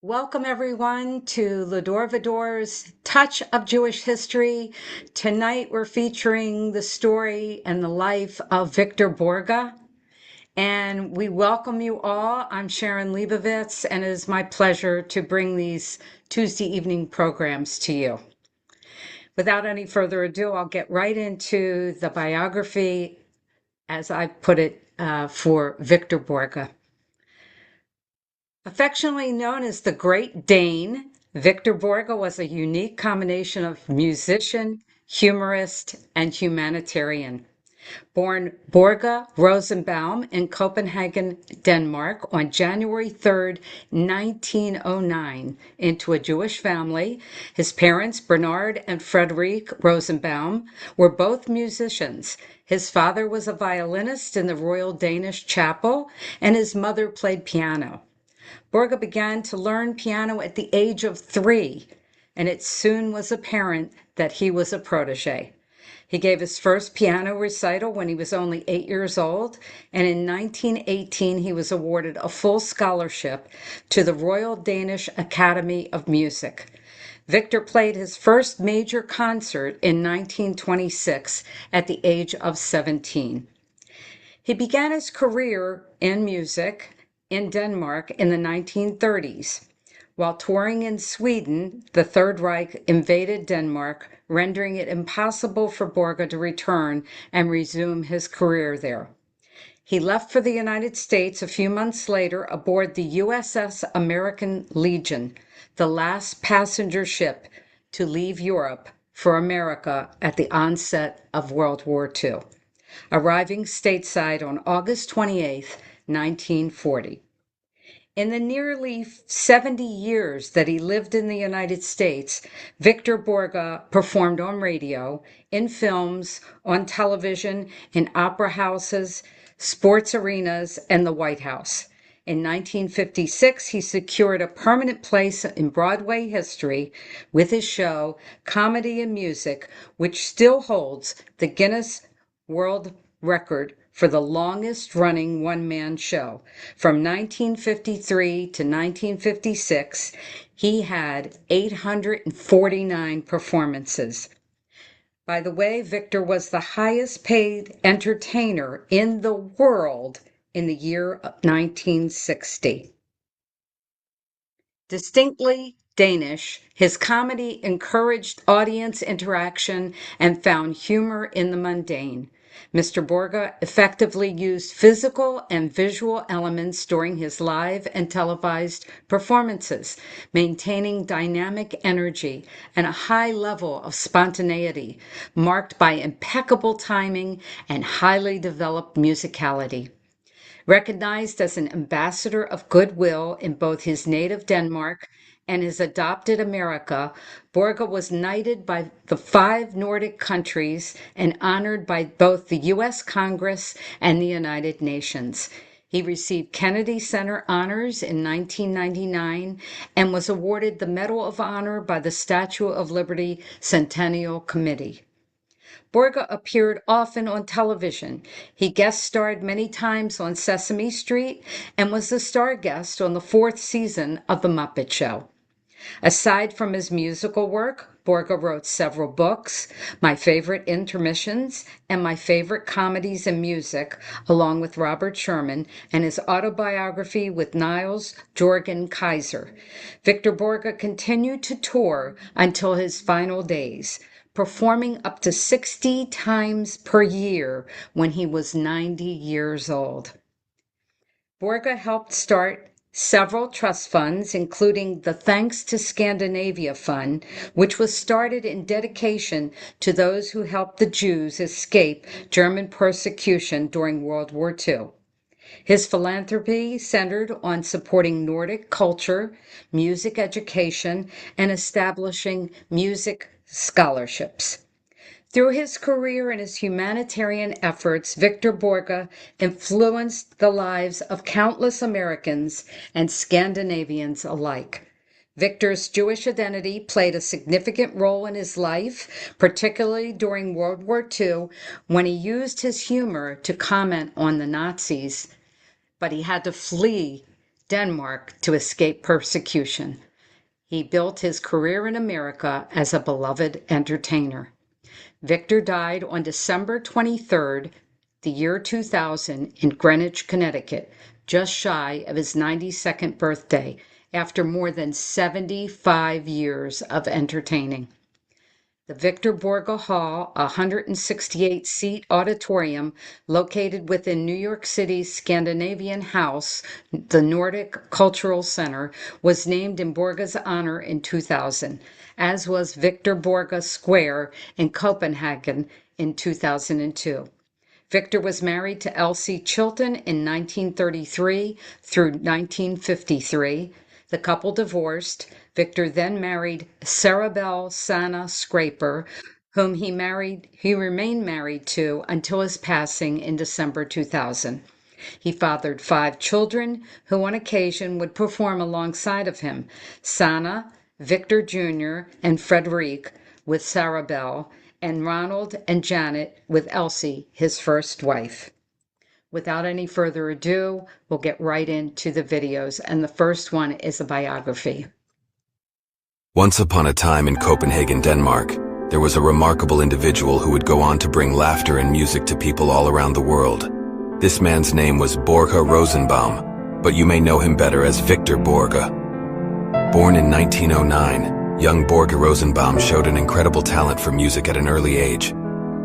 Welcome, everyone, to Va-Dor's Touch of Jewish History. Tonight, we're featuring the story and the life of Victor Borge, and we welcome you all. I'm Sharon Leibovitz, and it is my pleasure to bring these Tuesday evening programs to you. Without any further ado, I'll get right into the biography, as I put it, for Victor Borge. Affectionately known as the Great Dane, Victor Borge was a unique combination of musician, humorist, and humanitarian. Born Borge Rosenbaum in Copenhagen, Denmark on January 3rd, 1909, into a Jewish family, his parents, Bernard and Frederique Rosenbaum, were both musicians. His father was a violinist in the Royal Danish Chapel, and his mother played piano. Borge began to learn piano at the age of 3, and it soon was apparent that he was a protege. He gave his first piano recital when he was only 8 years old, and in 1918 he was awarded a full scholarship to the Royal Danish Academy of Music. Victor played his first major concert in 1926 at the age of 17. He began his career in music in Denmark in the 1930s. While touring in Sweden, the Third Reich invaded Denmark, rendering it impossible for Borge to return and resume his career there. He left for the United States a few months later aboard the USS American Legion, the last passenger ship to leave Europe for America at the onset of World War II, arriving stateside on August 28, 1940. In the nearly 70 years that he lived in the United States, Victor Borge performed on radio, in films, on television, in opera houses, sports arenas, and the White House. In 1956, he secured a permanent place in Broadway history with his show, Comedy and Music, which still holds the Guinness World Record for the longest running one-man show. From 1953 to 1956, he had 849 performances. By the way, Victor was the highest paid entertainer in the world in the year of 1960. Distinctly Danish, his comedy encouraged audience interaction and found humor in the mundane. Mr. Borge effectively used physical and visual elements during his live and televised performances, maintaining dynamic energy and a high level of spontaneity, marked by impeccable timing and highly developed musicality. Recognized as an ambassador of goodwill in both his native Denmark and his adopted America, Borge was knighted by the 5 Nordic countries and honored by both the U.S. Congress and the United Nations. He received Kennedy Center honors in 1999 and was awarded the Medal of Honor by the Statue of Liberty Centennial Committee. Borge appeared often on television. He guest starred many times on Sesame Street and was the star guest on the 4th season of The Muppet Show. Aside from his musical work, Borge wrote several books, My Favorite Intermissions and My Favorite Comedies and Music, along with Robert Sherman, and his autobiography with Niels Jorgen Kaiser. Victor Borge continued to tour until his final days, performing up to 60 times per year when he was 90 years old. Borge helped start several trust funds, including the Thanks to Scandinavia Fund, which was started in dedication to those who helped the Jews escape German persecution during World War II. His philanthropy centered on supporting Nordic culture, music education, and establishing music scholarships. Through his career and his humanitarian efforts, Victor Borge influenced the lives of countless Americans and Scandinavians alike. Victor's Jewish identity played a significant role in his life, particularly during World War II, when he used his humor to comment on the Nazis, but he had to flee Denmark to escape persecution. He built his career in America as a beloved entertainer. Victor died on December 23rd, the year 2000, in Greenwich, Connecticut, just shy of his 92nd birthday, after more than 75 years of entertaining. The Victor Borge Hall, a 168-seat auditorium located within New York City's Scandinavian House, the Nordic Cultural Center, was named in Borge's honor in 2000, as was Victor Borge Square in Copenhagen in 2002. Victor was married to Elsie Chilton in 1933 through 1953. The couple divorced. Victor then married Sarabelle Sana Scraper, whom he remained married to until his passing in December 2000. He fathered 5 children who on occasion would perform alongside of him: Sana, Victor Jr., and Frederic with Sarabelle, and Ronald and Janet with Elsie, his first wife. Without any further ado, we'll get right into the videos, and the first one is a biography. Once upon a time in Copenhagen, Denmark, there was a remarkable individual who would go on to bring laughter and music to people all around the world. This man's name was Borge Rosenbaum, but you may know him better as Victor Borge. Born in 1909, young Borge Rosenbaum showed an incredible talent for music at an early age.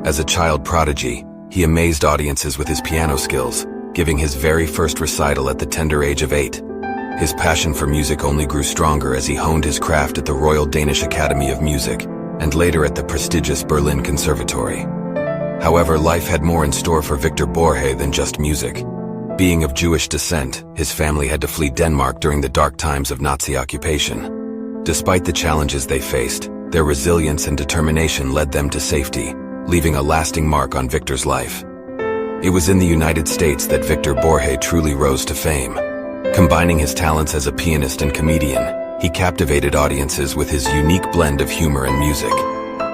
As a child prodigy, he amazed audiences with his piano skills, giving his very first recital at the tender age of 8. His passion for music only grew stronger as he honed his craft at the Royal Danish Academy of Music, and later at the prestigious Berlin Conservatory. However, life had more in store for Victor Borge than just music. Being of Jewish descent, his family had to flee Denmark during the dark times of Nazi occupation. Despite the challenges they faced, their resilience and determination led them to safety, leaving a lasting mark on Victor's life. It was in the United States that Victor Borge truly rose to fame. Combining his talents as a pianist and comedian, he captivated audiences with his unique blend of humor and music.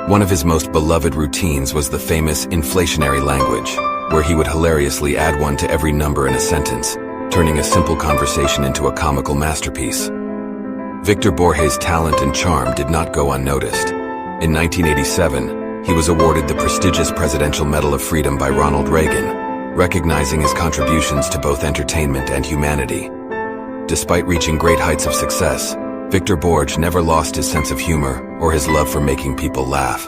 One of his most beloved routines was the famous inflationary language, where he would hilariously add one to every number in a sentence, turning a simple conversation into a comical masterpiece. Victor Borge's talent and charm did not go unnoticed. In 1987, he was awarded the prestigious Presidential Medal of Freedom by Ronald Reagan, recognizing his contributions to both entertainment and humanity. Despite reaching great heights of success, Victor Borge never lost his sense of humor or his love for making people laugh.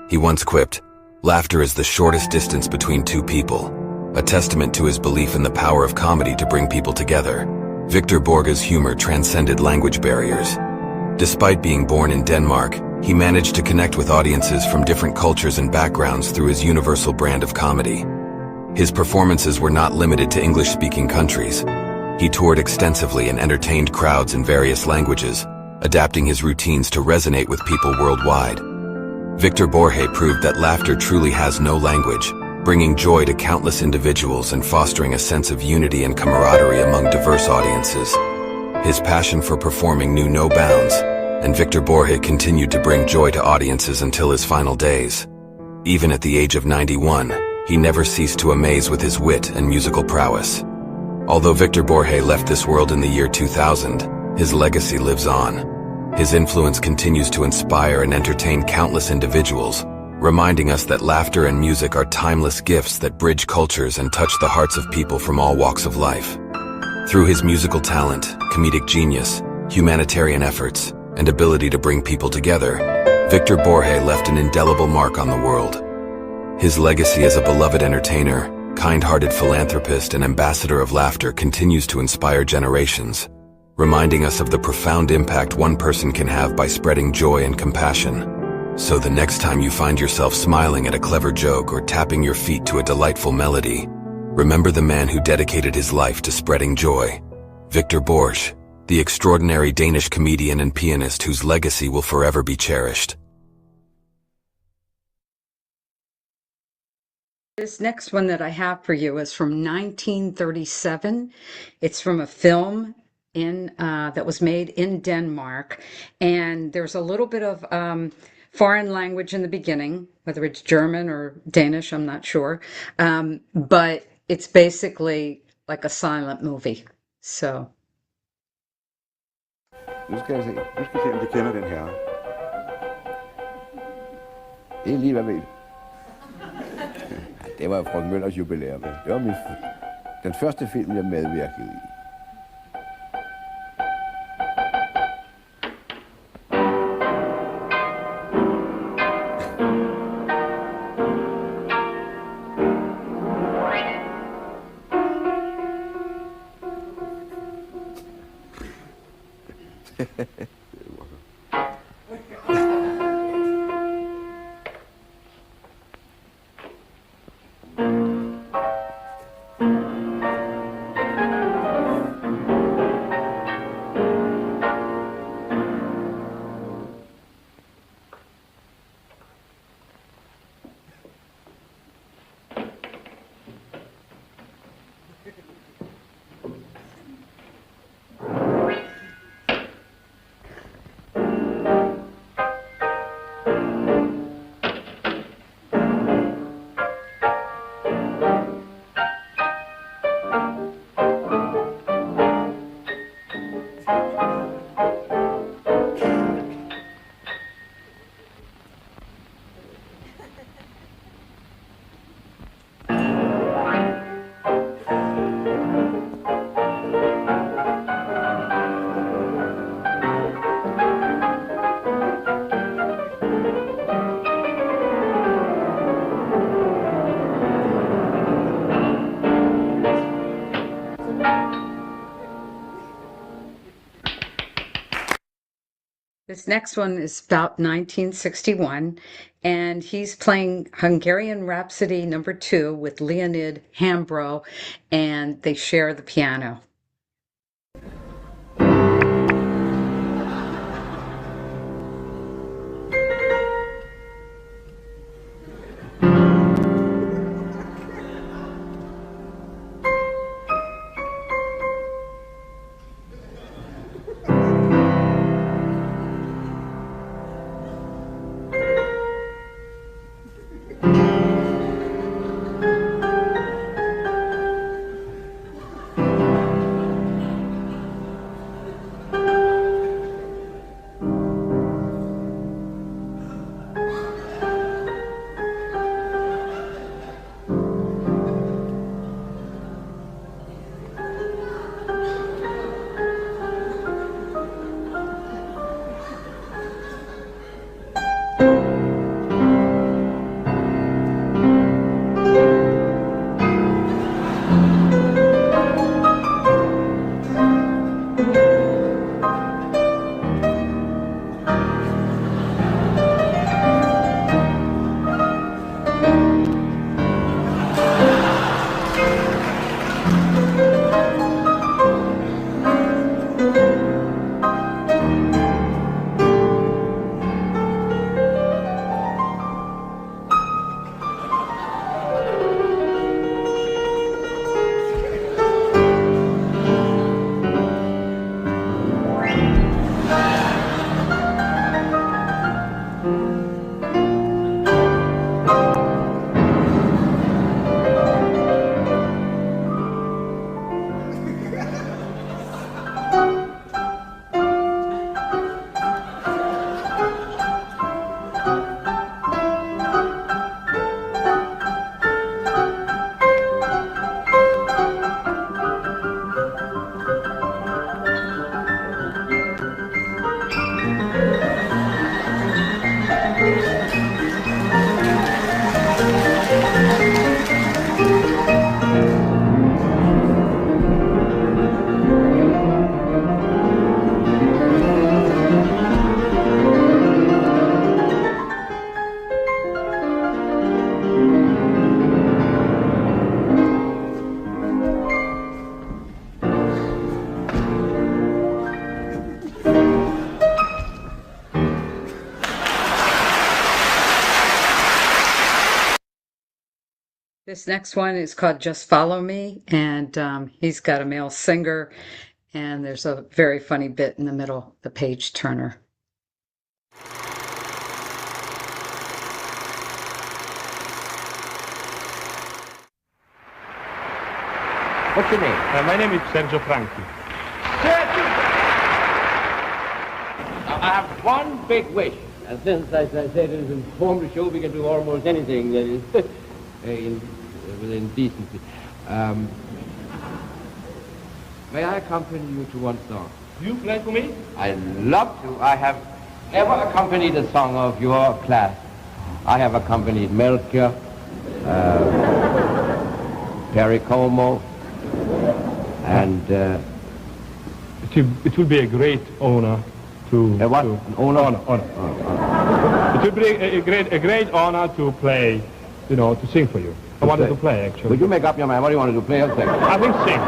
He once quipped, "Laughter is the shortest distance between two people," a testament to his belief in the power of comedy to bring people together. Victor Borge's humor transcended language barriers. Despite being born in Denmark, he managed to connect with audiences from different cultures and backgrounds through his universal brand of comedy. His performances were not limited to English-speaking countries. He toured extensively and entertained crowds in various languages, adapting his routines to resonate with people worldwide. Victor Borge proved that laughter truly has no language, bringing joy to countless individuals and fostering a sense of unity and camaraderie among diverse audiences. His passion for performing knew no bounds, and Victor Borge continued to bring joy to audiences until his final days. Even at the age of 91, he never ceased to amaze with his wit and musical prowess. Although Victor Borge left this world in the year 2000, his legacy lives on. His influence continues to inspire and entertain countless individuals, reminding us that laughter and music are timeless gifts that bridge cultures and touch the hearts of people from all walks of life. Through his musical talent, comedic genius, humanitarian efforts, and ability to bring people together, Victor Borge left an indelible mark on the world. His legacy as a beloved entertainer, kind-hearted philanthropist, and ambassador of laughter continues to inspire generations, reminding us of the profound impact one person can have by spreading joy and compassion. So the next time you find yourself smiling at a clever joke or tapping your feet to a delightful melody, remember the man who dedicated his life to spreading joy, Victor Borge, the extraordinary Danish comedian and pianist whose legacy will forever be cherished. This next one that I have for you is from 1937. It's from a film that was made in Denmark, and there's a little bit of foreign language in the beginning, whether it's German or Danish, I'm not sure, but it's basically like a silent movie. So Nu skal jeg se. Nu skal vi se, om de kender den her. Det er lige hvad ved. Det var Frøken Møllers jubilæum. Det var den første film, jeg medvirkede i. This next one is about 1961, and he's playing Hungarian Rhapsody number 2 with Leonid Hambro, and they share the piano. This next one is called Just Follow Me, and he's got a male singer, and there's a very funny bit in the middle, the page turner. What's your name? My name is Sergio Franchi. I have one big wish, and since, as I said, it is informed to show we can do almost anything that is within decency. May I accompany you to one song? You play for me? I love to. I have never accompanied a song of your class. I have accompanied Melchior, Perry Como, and... It will be a great honor to... what? To, an honor? Honor. It will be a great honor to play, you know, to sing for you. I wanted to play, actually. Would you make up your mind? What do you want to do, play or sing? I think sing.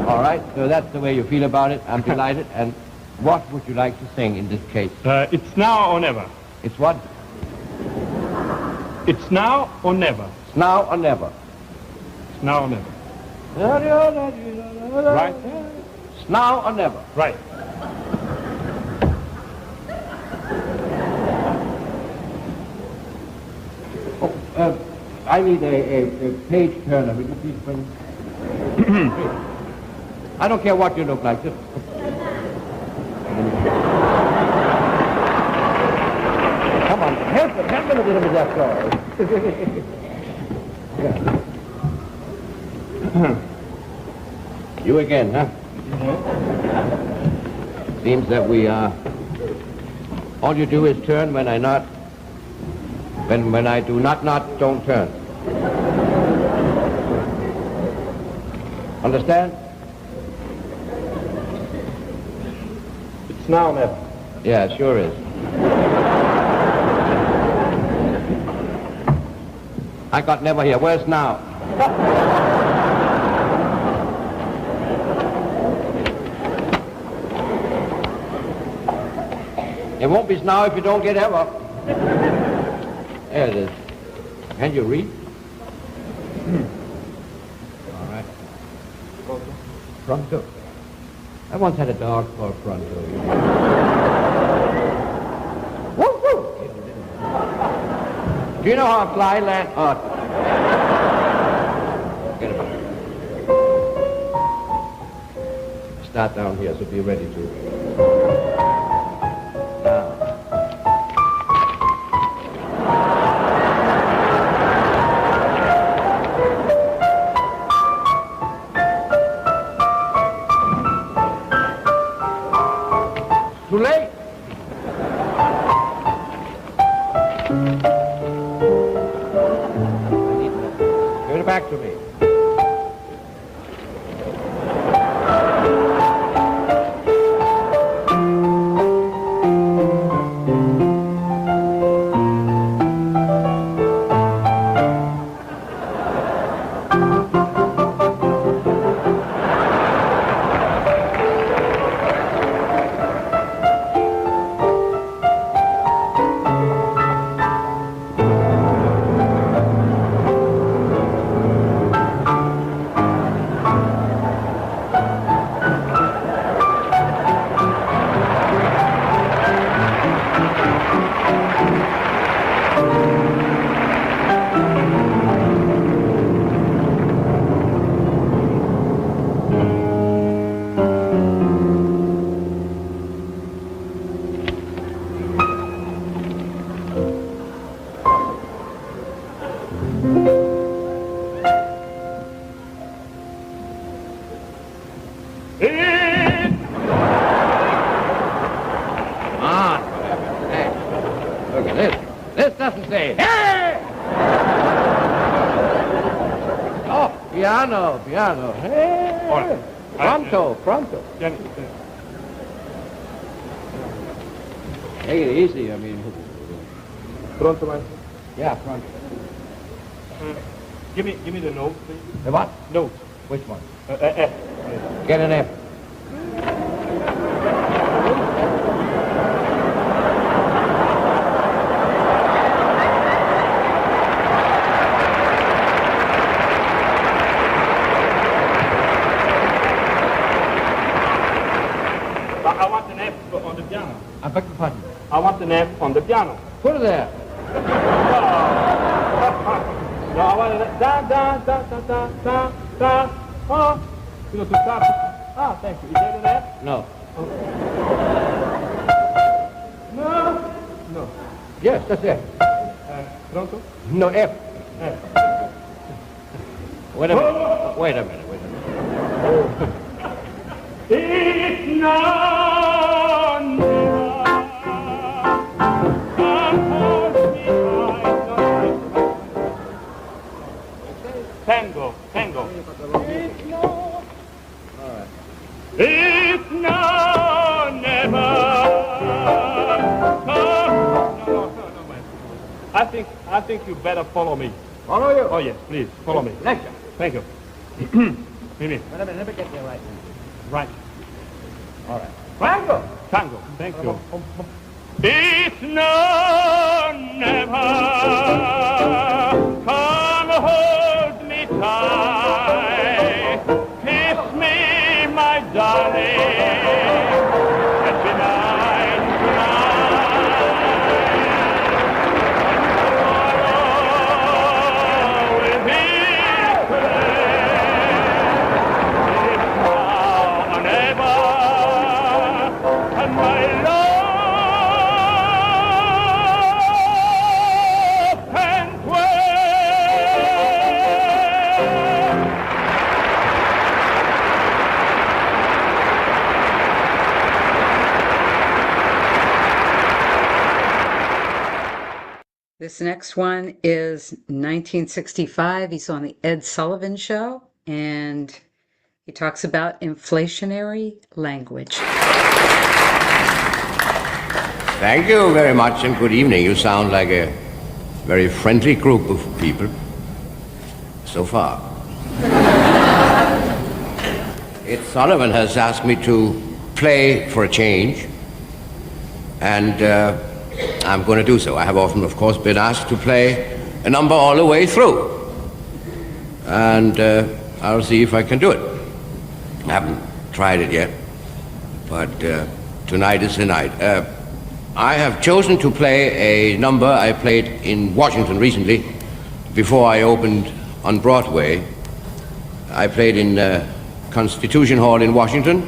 All right, so that's the way you feel about it. I'm delighted. And what would you like to sing in this case? It's now or never. It's what? It's now or never. It's now or never. It's now or never. Right? It's now or never. Right. Oh, I need a page turner. Will you please bring? I don't care what you look like. Just... Come on, help him a little with that story. You again, huh? Seems that we are... all you do is turn when I not... When I do not, don't turn. Understand? It's now or never. Yeah, it sure is. I got never here. Where's now? It won't be now if you don't get ever. There it is. Can you read? All right. Pronto. I once had a dog called Pronto. Woof, woof. Do you know how a fly lands? Oh. Get it. Start down here, so be ready to. Too late. Give it back to me. Look at this. This doesn't say, hey! Oh, piano. Hey! Ora. Pronto. Take it easy, I mean. Pronto, man. Yeah, pronto. Give me the note, please. The what? Note. Which one? F. Get an F. I want an F on the piano. I beg your pardon. I want an F on the piano. Put it there. No, I want an F. Da. Oh. You know, to start. Ah, thank you. Is that an F? No. Yes, that's it. Pronto? No, F. F. Wait a minute. Wait a minute. It's not Tango. It's no, never. No, man. I think you better follow me. Follow you. Oh yes, please follow me. Lecture. Thank you. Mimi. Wait a minute, let me get you right. Right. All right. Tango. Tango. Thank you. It's no, never. Come hold me tight. Kiss me, my darling. And tonight, tomorrow will be it's now or never. And my love can't wait. This next one is 1965. He's on the Ed Sullivan Show, and he talks about inflationary language. Thank you very much and good evening. You sound like a very friendly group of people so far. Ed Sullivan has asked me to play for a change, and I'm going to do so. I have often, of course, been asked to play a number all the way through, and I'll see if I can do it. I haven't tried it yet, but tonight is the night. I have chosen to play a number I played in Washington recently, before I opened on Broadway. I played in Constitution Hall in Washington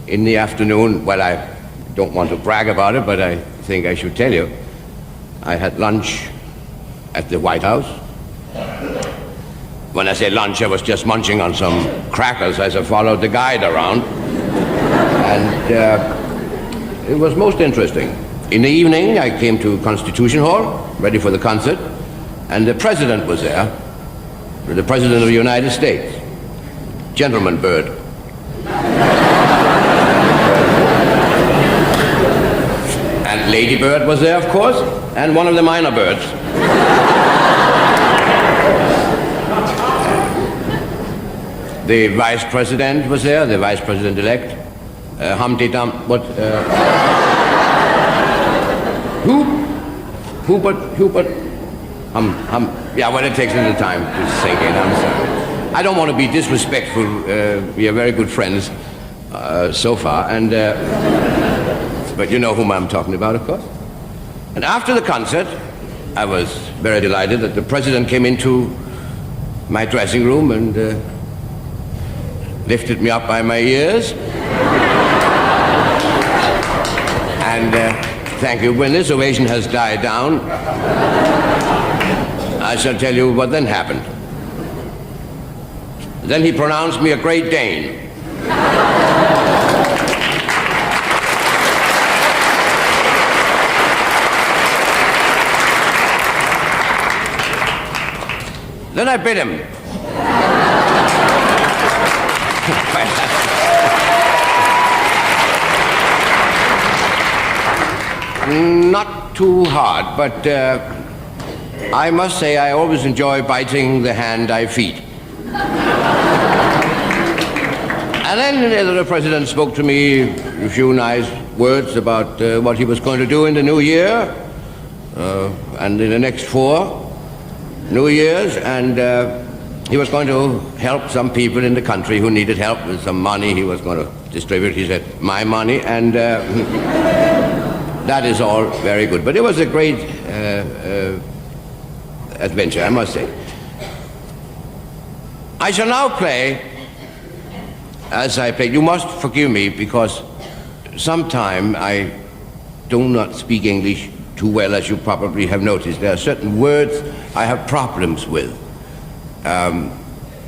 in the afternoon. Well, I don't want to brag about it, but I think I should tell you. I had lunch at the White House. When I say lunch, I was just munching on some crackers as I followed the guide around. And it was most interesting. In the evening, I came to Constitution Hall, ready for the concert, and the president was there, the president of the United States, gentleman bird. And Lady Bird was there, of course, and one of the minor birds. The vice president was there, the vice president-elect. Humpty Dump, what? Hubert, yeah, well, it takes a little time to sink in, I'm sorry. I don't want to be disrespectful. We are very good friends so far, and but you know whom I'm talking about, of course. And after the concert, I was very delighted that the president came into my dressing room and lifted me up by my ears. And thank you. When this ovation has died down, I shall tell you what then happened. Then he pronounced me a Great Dane. Then I bit him. Not too hard, but I must say I always enjoy biting the hand I feed. And then the president spoke to me a few nice words about what he was going to do in the new year and in the next 4 New Years, and he was going to help some people in the country who needed help with some money he was going to distribute. He said, my money, and that is all very good. But it was a great adventure, I must say. I shall now play, as I played. You must forgive me, because sometime I do not speak English too well, as you probably have noticed. There are certain words I have problems with.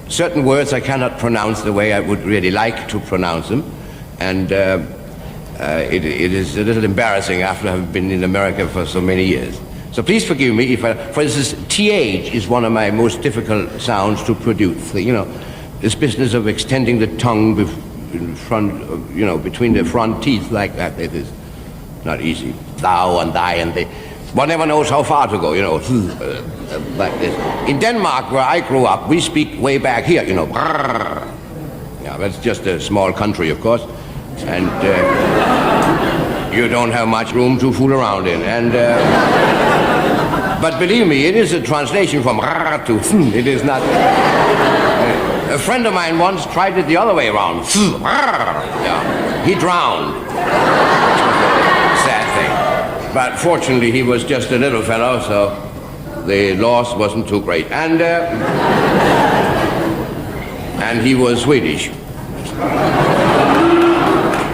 Certain words I cannot pronounce the way I would really like to pronounce them, and it is a little embarrassing after having been in America for so many years. So please forgive me if for instance, TH is one of my most difficult sounds to produce. You know, this business of extending the tongue in front, you know, between the front teeth like that, it is not easy. Thou and thy and they. One never knows how far to go, you know, like this. In Denmark, where I grew up, we speak way back here, you know. Yeah, that's just a small country, of course, and you don't have much room to fool around in. And but believe me, it is a translation from to. It is not. A friend of mine once tried it the other way around. Yeah, he drowned. Sad thing. But fortunately, he was just a little fellow, so the loss wasn't too great. And he was Swedish.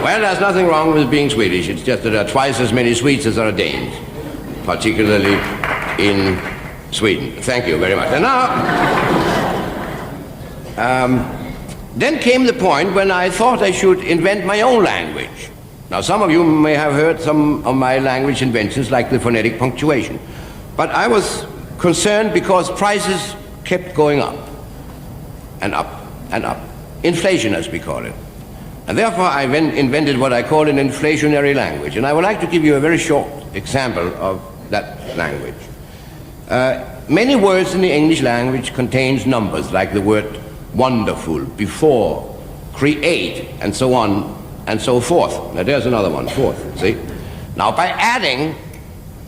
Well, there's nothing wrong with being Swedish. It's just that there are twice as many Swedes as there are Danes, particularly in Sweden. Thank you very much. And now, then came the point when I thought I should invent my own language. Now, some of you may have heard some of my language inventions, like the phonetic punctuation. But I was concerned because prices kept going up and up and up. Inflation, as we call it. And therefore, I invented what I call an inflationary language. And I would like to give you a very short example of that language. Many words in the English language contains numbers, like the word wonderful, before, create, and so on and so forth. Now there's another one, fourth, see? Now by adding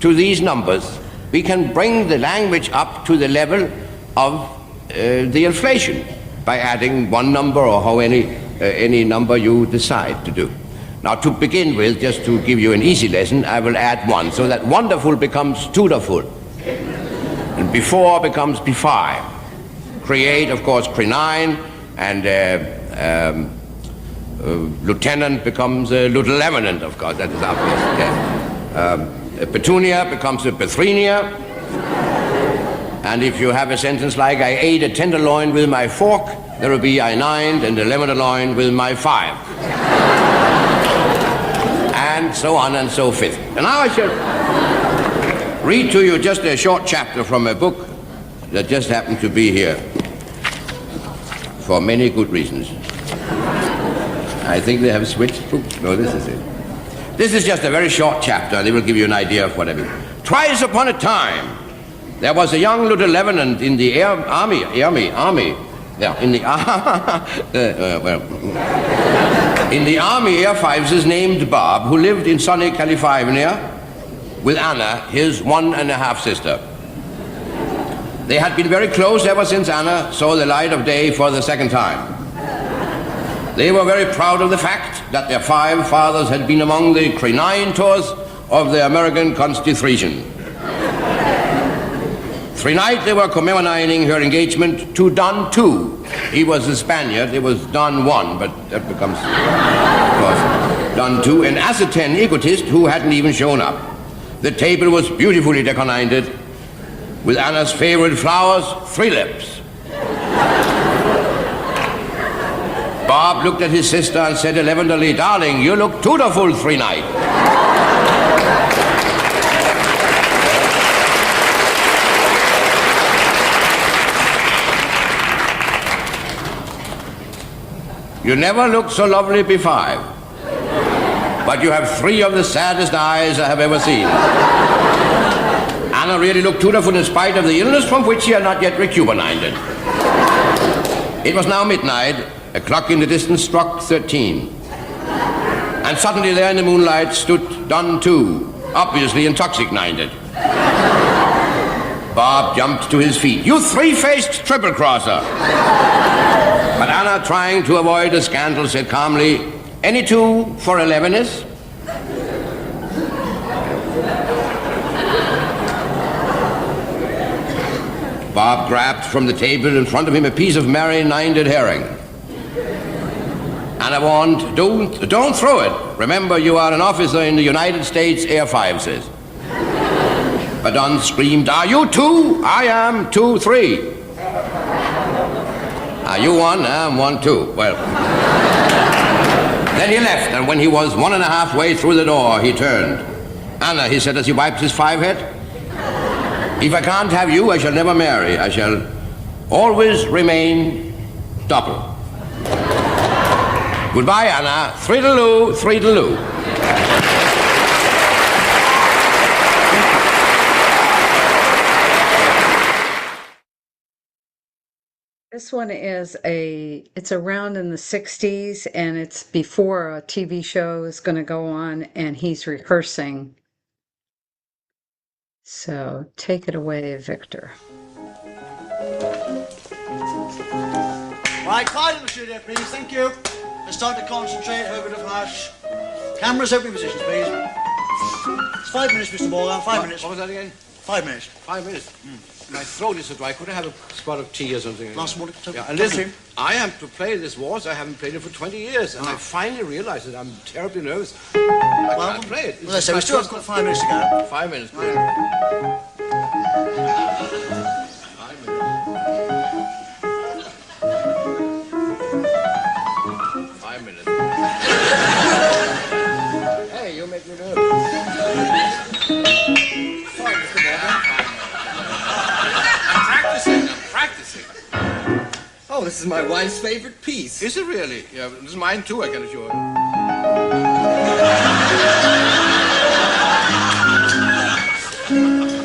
to these numbers, we can bring the language up to the level of the inflation by adding one number or how any number you decide to do. Now to begin with, just to give you an easy lesson, I will add one, so that wonderful becomes tudorful, and before becomes before. Create, of course, crenine, and lieutenant becomes lieutenant, of course, that is obvious. Yeah. Petunia becomes a Pethrenia, and if you have a sentence like, I ate a tenderloin with my fork, there will be I nined and a lemon-a-loin with my five. And so on and so forth. And now I shall read to you just a short chapter from a book that just happened to be here for many good reasons. I think they have switched books. No, this is it. This is just a very short chapter, and it will give you an idea of what I mean. Twice upon a time, there was a young lieutenant in the army. Yeah, in the in the Army Air Forces named Bob, who lived in sunny California with Anna, his 1.5 sister. They had been very close ever since Anna saw the light of day for the second time. They were very proud of the fact that their 5 fathers had been among the crenine tours of the American Constitution. Tonight they were commemorating her engagement to Don II. He was a Spaniard, it was Don I, but that becomes, of course, Don II, an ascertained egotist who hadn't even shown up. The table was beautifully decorated with Anna's favorite flowers, 3 lips. Bob looked at his sister and said elevenly, darling, you look tudorful tonight. You never looked so lovely before, but you have 3 of the saddest eyes I have ever seen. Anna really looked tudorful in spite of the illness from which she had not yet recupernated. It was now midnight, a clock in the distance struck 13. And suddenly there in the moonlight stood Don II, obviously intoxicated. Bob jumped to his feet. You 3-faced triple-crosser! But Anna, trying to avoid a scandal, said calmly, any 2 for 11-ness? Bob grabbed from the table in front of him a piece of marinated herring. And I warned, don't throw it. Remember, you are an officer in the United States Air Forces. Va-Dor screamed, "Are you two? I am 2, 3. Are you 1? I'm 1, 2. Well, then he left, and when he was 1.5 way through the door, he turned. "Anna," he said as he wiped his 5 head, "if I can't have you, I shall never marry. I shall always remain double. Goodbye, Anna. Threedaloo, threedaloo." This one is it's around in the 60s, and it's before a TV show is going to go on, and he's rehearsing. So take it away, Victor. Right, quiet in the studio, please. Thank you. Let's start to concentrate, over the flash. Cameras, opening positions, please. It's 5 minutes, Mr. Morgan. 5 minutes. What was that again? 5 minutes. 5 minutes. My throat is so dry. Could I have a spot of tea or something? Glass of water. Yeah, and listen, I am to play this waltz. I haven't played it for 20 years, and I finally realized that I'm terribly nervous. I can't play it. Well, let's say we still have got 5 minutes to go. 5 minutes, please. 5 minutes. Hey, you make me nervous. Sorry, Mr. Morgan. I'm practicing. Oh, this is my wife's favorite piece. Is it really? Yeah, this is mine too, I can assure you.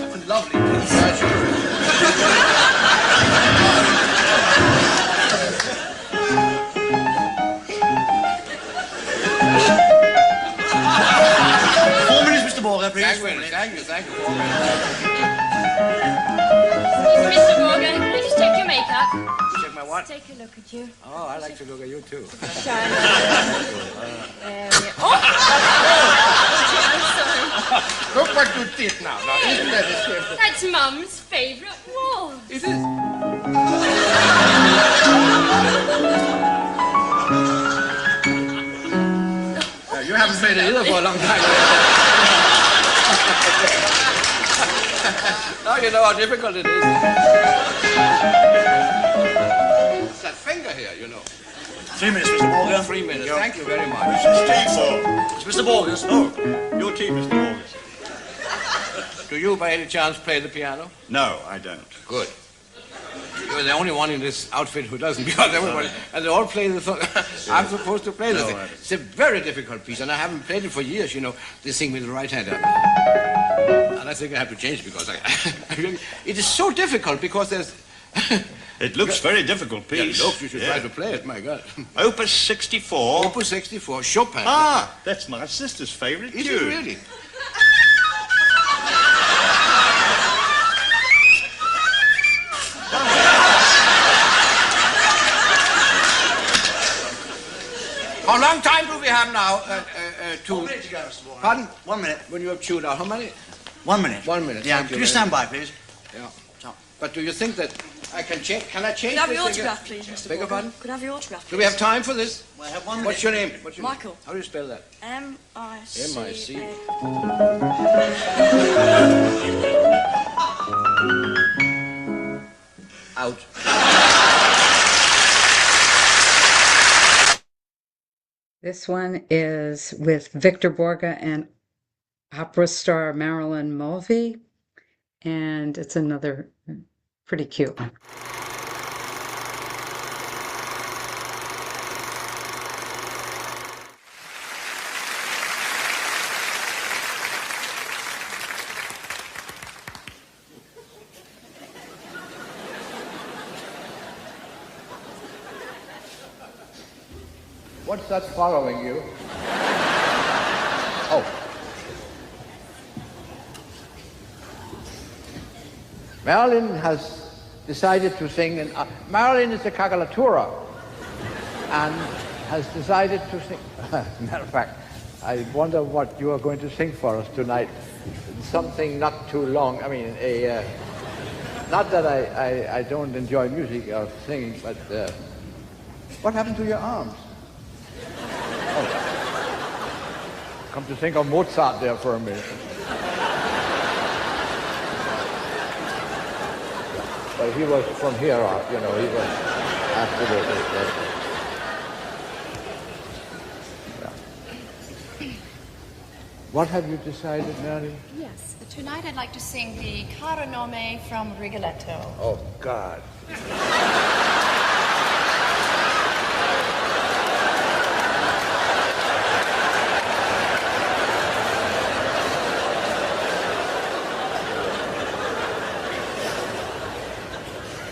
It's a lovely piece. Please. Thank you. 4 minutes. Mr. Morgan, can I just check your makeup? Check my what? Take a look at you. Oh, I like to look at you too. Shine. Oh! I'm sorry. Look what you did now. Isn't that a shame? That's Mum's favourite waltz. Is it? You haven't played it either for a long time. Now you know how difficult it is. It's that finger here, you know. 3 minutes, Mr. Morgan. 3 minutes. Thank you very much. It's Mr. Morgan's. Oh, your tea, Mr. Morgan. Do you, by any chance, play the piano? No, I don't. Good. You're the only one in this outfit who doesn't, because everybody, and they all play the song. I'm supposed to play the thing. It's a very difficult piece, and I haven't played it for years, you know. They sing with the right hand. And I think I have to change because it is so difficult because there's... It looks very difficult piece. Yeah, look, you should try to play it, my God. Opus 64. Opus 64, Chopin. Ah, that's my sister's favorite Is tune. it really? How long time do we have now to... 1 minute to go, Mr. Morgan. Pardon? 1 minute. When you have chewed out, how many? 1 minute. 1 minute. Yeah, Thank could you stand by, please? Yeah. But do you think that I can change? Can I change? Could I have this your thing? autograph, please, Mr. Beg your Morgan? pardon? Could I have your autograph, please? Do we have time for this? Well, I have 1 minute. What's your name? Michael. How do you spell that? M-I-C. M-I-C. Out. This one is with Victor Borge and opera star Marilyn Mulvey, and it's another pretty cute one. What's that following you? Oh. Marilyn has decided to sing, and Marilyn is a cacalatura, and has decided to sing. Matter of fact, I wonder what you are going to sing for us tonight. Something not too long. I mean, not that I don't enjoy music or singing, but what happened to your arms? Come to think of Mozart there for a minute. But he was from here on, he was after the What have you decided, Mary? Yes, tonight I'd like to sing the Caro Nome from Rigoletto. Oh, God.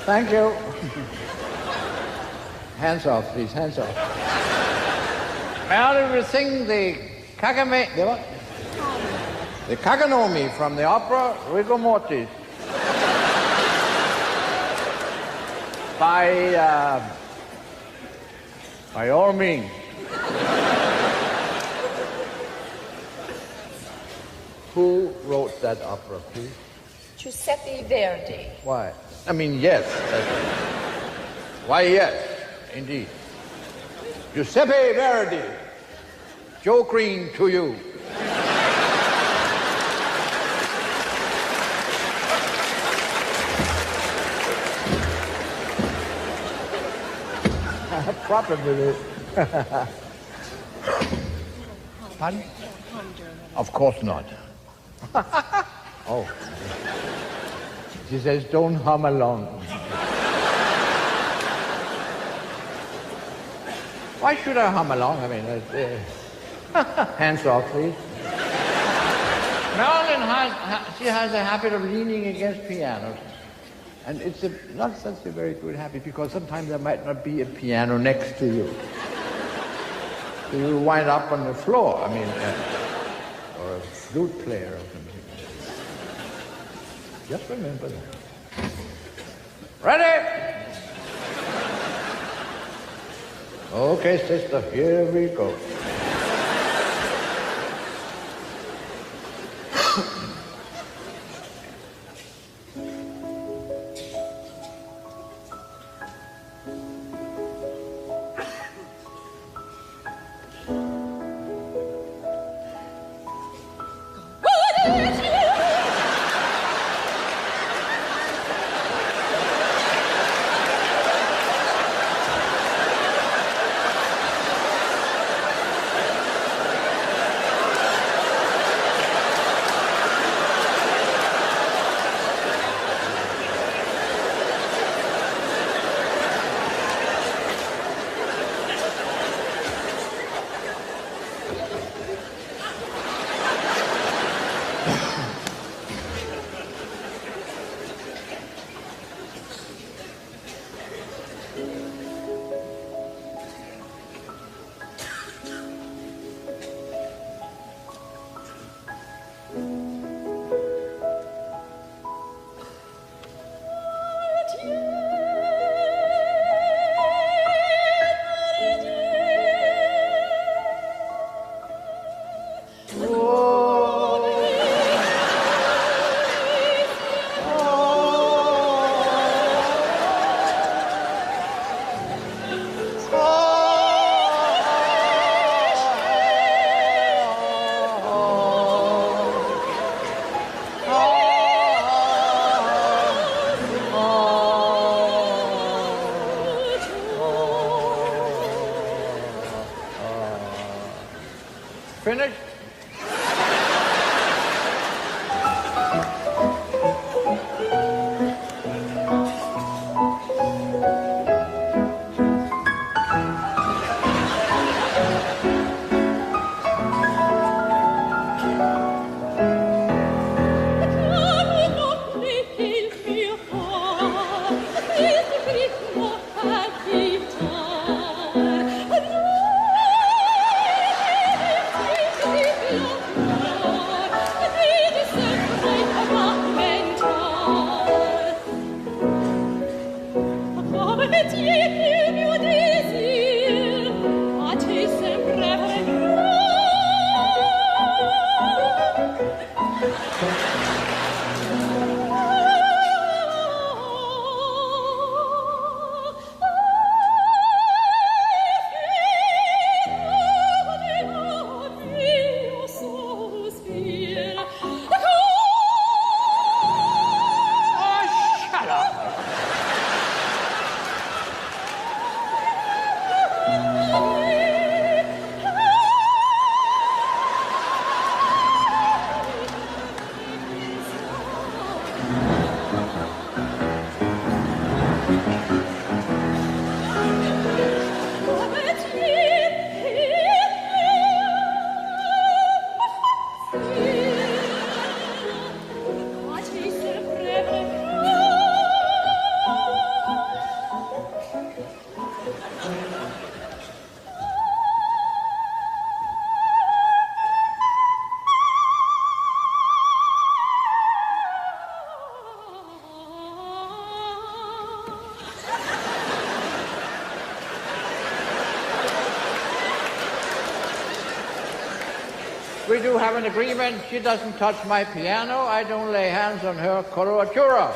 Thank you. Hands off, please, hands off. Mary will sing the Kagame... The Kaganomi from the opera Rigor Mortis by all means. Who wrote that opera, please? Giuseppe Verdi. Why? I mean, yes. Why, yes, indeed. Giuseppe Verdi, Joe Green to you. Probably. Pardon? Of course not. Oh. She says, don't hum along. Why should I hum along? I mean, hands off, please. Marilyn she has a habit of leaning against pianos. And it's not such a very good habit because sometimes there might not be a piano next to you. So you'll wind up on the floor, or a flute player or something. Just remember that. Ready? Okay, sister, here we go. Finished? We do have an agreement. She doesn't touch my piano. I don't lay hands on her coloratura.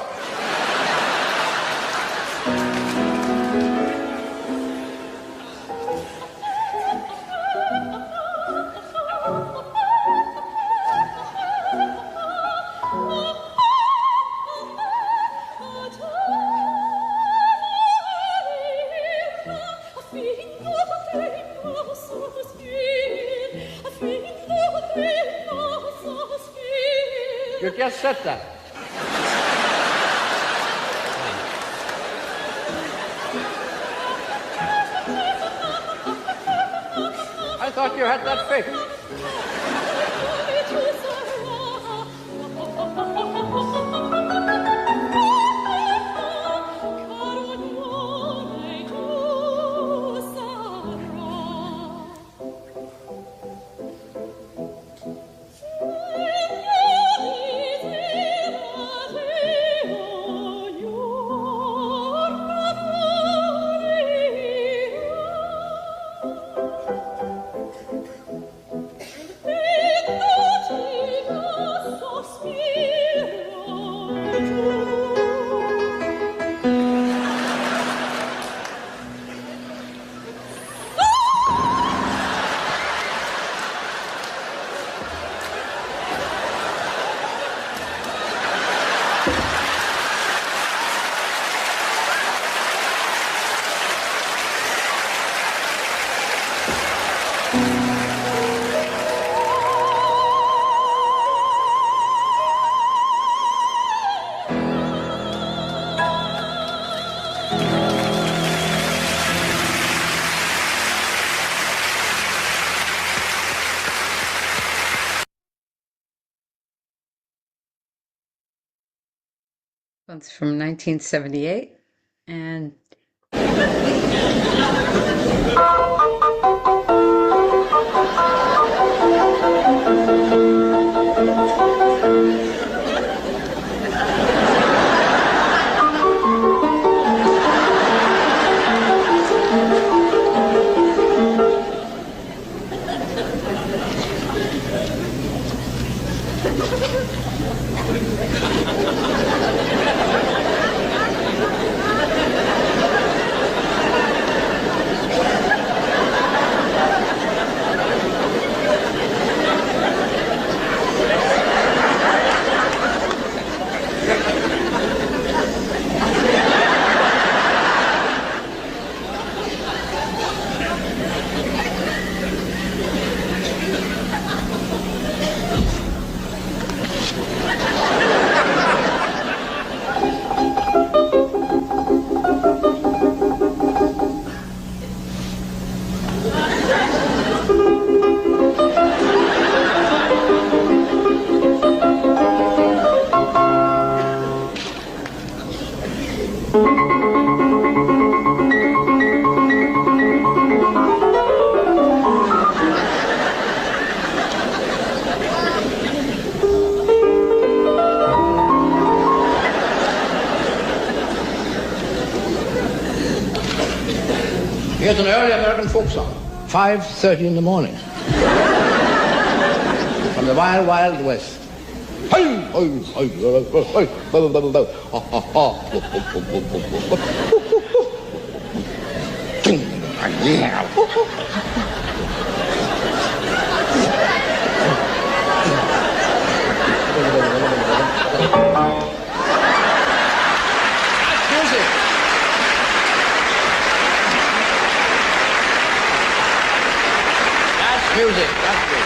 You just said that. I thought you had that fixed. It's from 1978, and Here's an early American folk song, 5:30 in the morning, from the Wild Wild West. Music, that's good.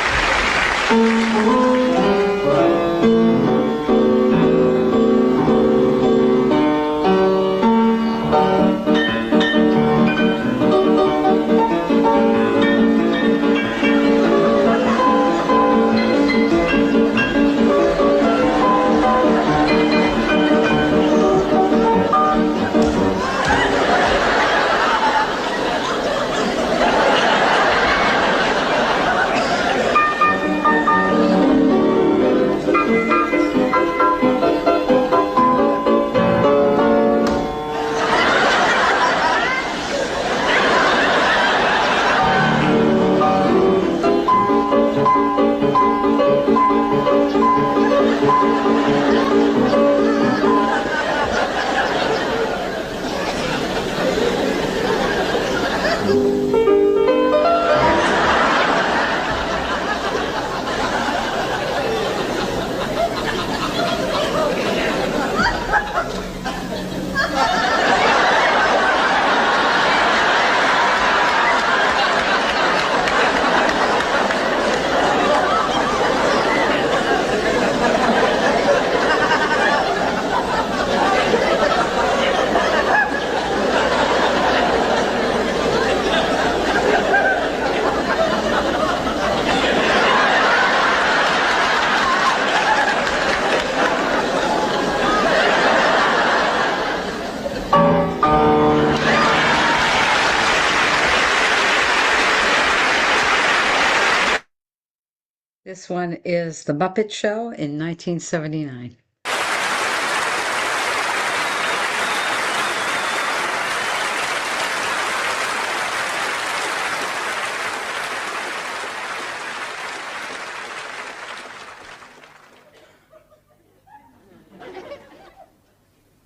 This one is The Muppet Show in 1979.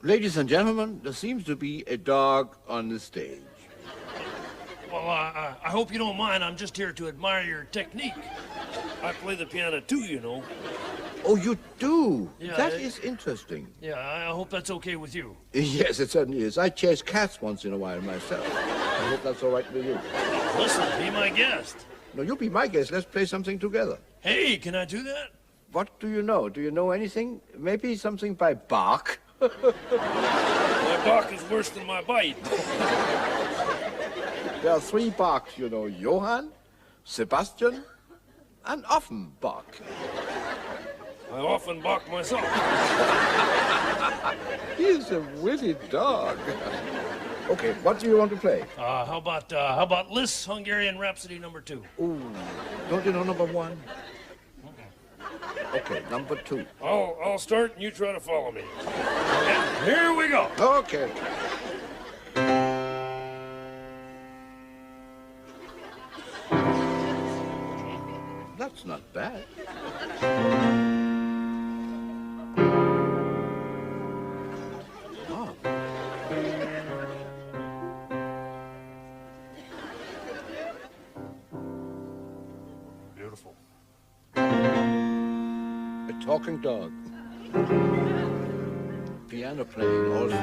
Ladies and gentlemen, there seems to be a dog on the stage. Well, I hope you don't mind. I'm just here to admire your technique. I play the piano too, you know. Oh, you do? Yeah, That is interesting. Yeah, I hope that's okay with you. Yes, it certainly is. I chase cats once in a while myself. I hope that's all right with you. Listen, be my guest. No, you be my guest. Let's play something together. Hey, can I do that? What do you know? Do you know anything? Maybe something by Bach? My bark is worse than my bite. There are 3 Bachs, you know. Johann, Sebastian, and Offenbach. I often bark myself. He's a witty dog. Okay, what do you want to play? How about Liszt's Hungarian Rhapsody No. 2? Ooh, don't you know number 1? Okay, number 2. I'll start and you try to follow me. Okay, here we go. Okay. That's not bad. Wow. Beautiful. A talking dog. Piano playing also.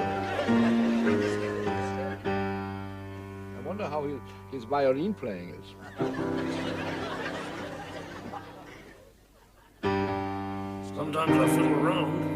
I wonder how his violin playing is. Sometimes I fiddle around.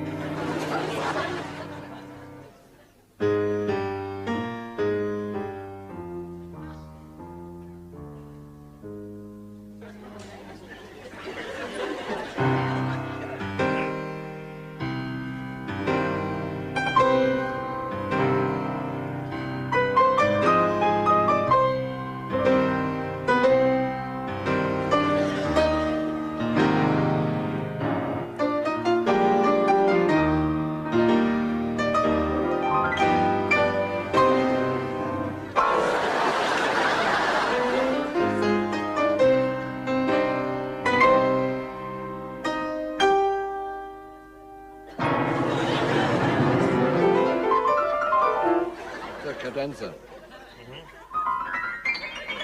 Cadenza.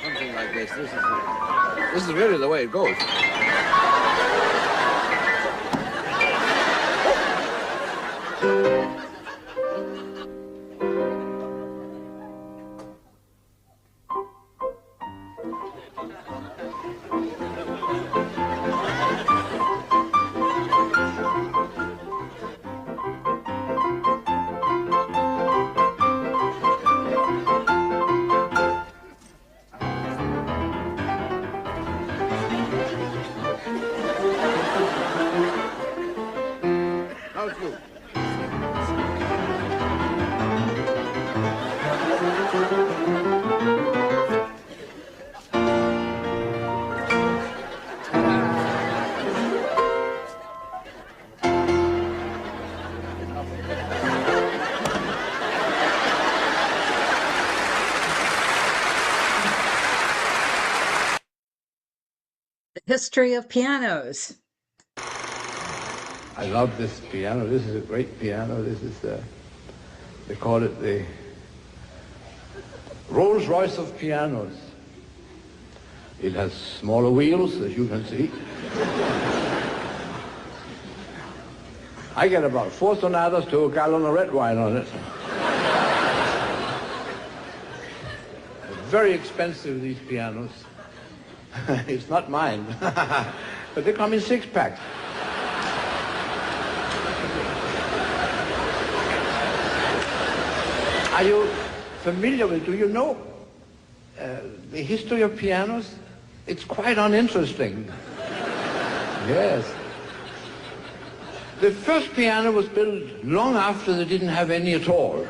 Something like this. This is really the way it goes. History of pianos. I love this piano. This is a great piano. This is they call it the Rolls Royce of pianos. It has smaller wheels, as you can see. I get about 4 sonatas to a gallon of red wine on it. Very expensive, these pianos. It's not mine, but they come in 6-packs. Are you familiar with, do you know the history of pianos? It's quite uninteresting. Yes. The first piano was built long after they didn't have any at all.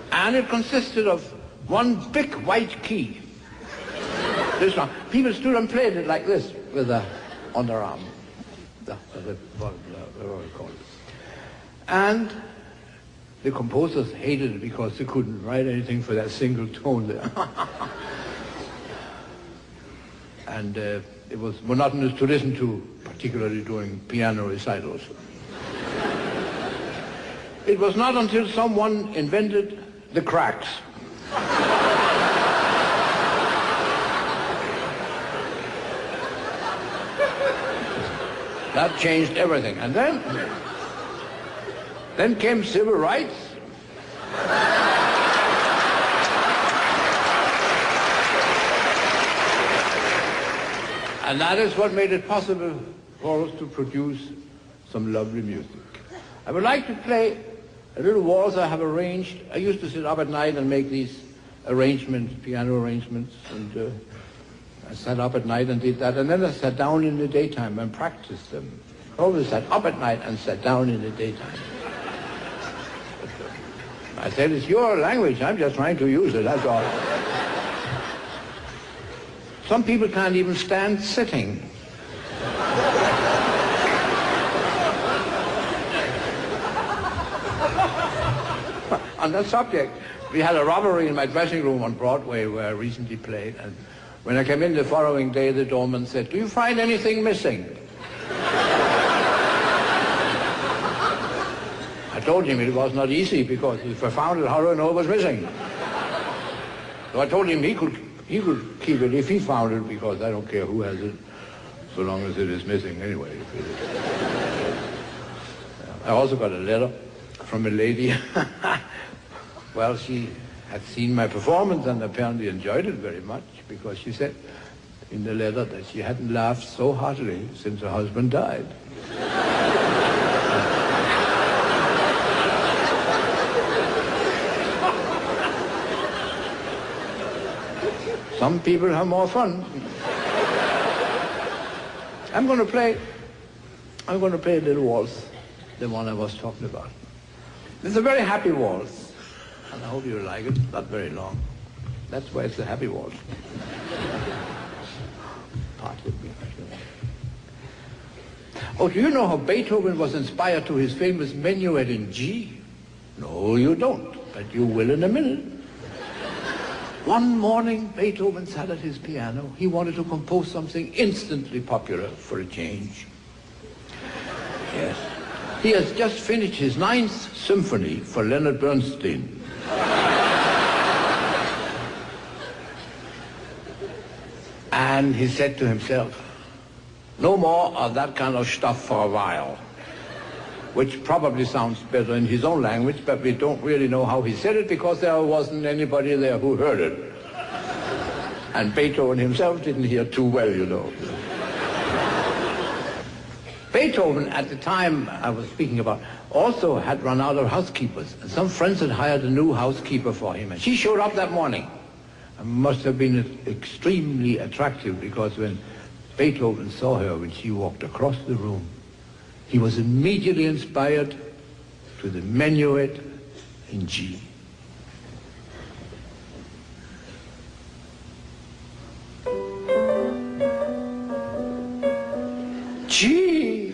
And it consisted of one big white key. This one. People stood and played it like this with the underarm. Whatever we call it. And the composers hated it because they couldn't write anything for that single tone there. And it was monotonous to listen to, particularly during piano recitals. It was not until someone invented the cracks. That changed everything. And then came civil rights. And that is what made it possible for us to produce some lovely music. I would like to play a little waltz I have arranged. I used to sit up at night and make these arrangements, piano arrangements, and I sat up at night and did that, and then I sat down in the daytime and practiced them. I always sat up at night and sat down in the daytime. I said, it's your language, I'm just trying to use it, that's all. Some people can't even stand sitting. On that subject, we had a robbery in my dressing room on Broadway where I recently played, and when I came in the following day, the doorman said, do you find anything missing? I told him it was not easy, because if I found it, how do I know it was missing? So I told him he could keep it if he found it, because I don't care who has it, so long as it is missing anyway. I also got a letter from a lady. Well, she had seen my performance and apparently enjoyed it very much, because she said in the letter that she hadn't laughed so heartily since her husband died. Some people have more fun. I'm going to play a little waltz, the one I was talking about. It's a very happy waltz, and I hope you like it. Not very long. That's why it's a happy waltz. Part with me. Oh, do you know how Beethoven was inspired to his famous minuet in G? No, you don't, but you will in a minute. One morning, Beethoven sat at his piano. He wanted to compose something instantly popular for a change. Yes. He has just finished his 9th symphony for Leonard Bernstein. And he said to himself, no more of that kind of stuff for a while. Which probably sounds better in his own language, but we don't really know how he said it, because there wasn't anybody there who heard it. And Beethoven himself didn't hear too well, you know. Beethoven, at the time I was speaking about, also had run out of housekeepers. And some friends had hired a new housekeeper for him. And she showed up that morning. And must have been extremely attractive, because when Beethoven saw her when she walked across the room, he was immediately inspired to the minuet in G. G.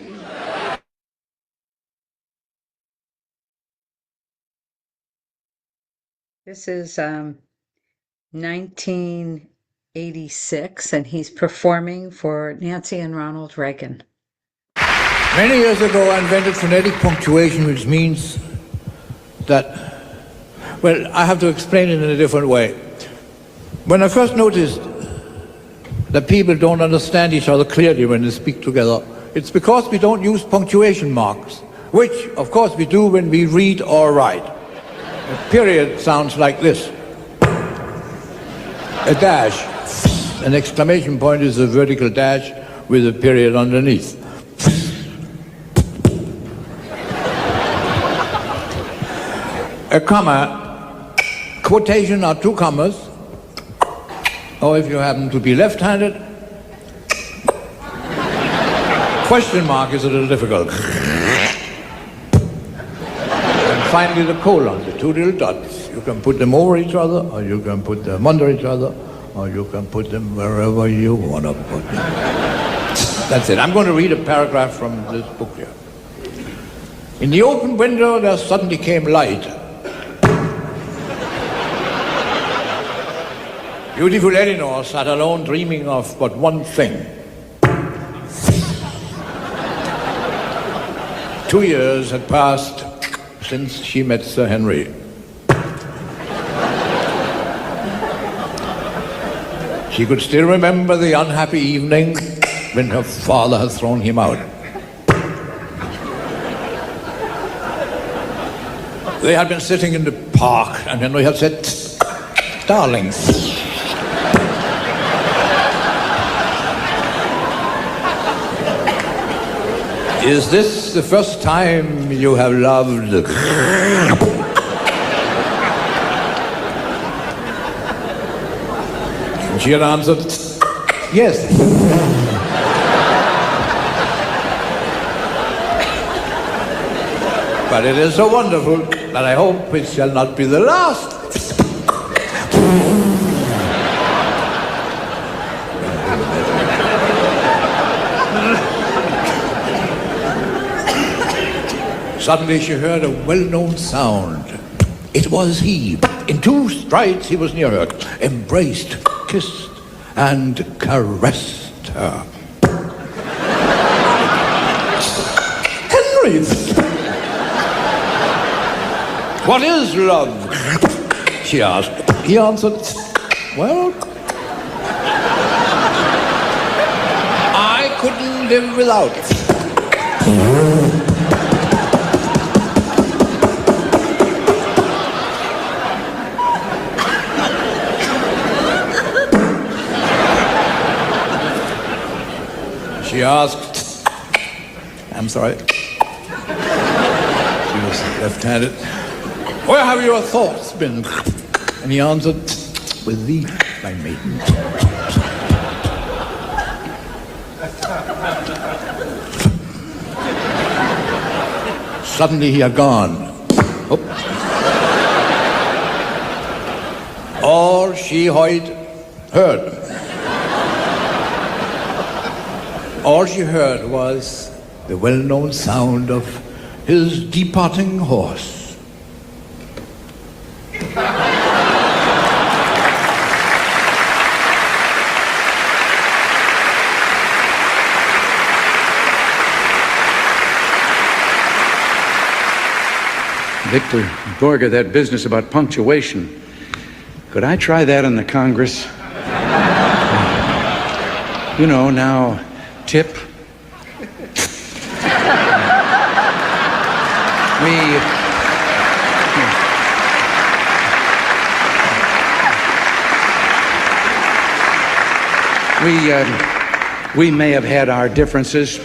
This is 1986, and he's performing for Nancy and Ronald Reagan. Many years ago, I invented phonetic punctuation, which means that, well, I have to explain it in a different way. When I first noticed that people don't understand each other clearly when they speak together, it's because we don't use punctuation marks, which, of course, we do when we read or write. A period sounds like this. A dash. An exclamation point is a vertical dash with a period underneath. A comma. Quotation are two commas, or if you happen to be left-handed, question mark is a little difficult. And finally the colon, the two little dots. You can put them over each other, or you can put them under each other, or you can put them wherever you want to put them. That's it. I'm going to read a paragraph from this book here. In the open window there suddenly came light. Beautiful Eleanor sat alone dreaming of but one thing. 2 years had passed since she met Sir Henry. She could still remember the unhappy evening when her father had thrown him out. They had been sitting in the park, and Henry had said, "Darling, is this the first time you have loved?" And she had answered, "Yes." But it is so wonderful that I hope it shall not be the last. Suddenly she heard a well-known sound. It was he. In 2 strides he was near her, embraced, kissed, and caressed her. Henry! "What is love?" she asked. He answered, "Well, I couldn't live without it." She asked, I'm sorry, she was left-handed, "Where have your thoughts been?" And he answered, "With thee, my maiden." Suddenly he had gone. Oh. All she heard. All she heard was the well-known sound of his departing horse. Victor Borge, that business about punctuation, could I try that in the Congress? You know, now, tip. We may have had our differences,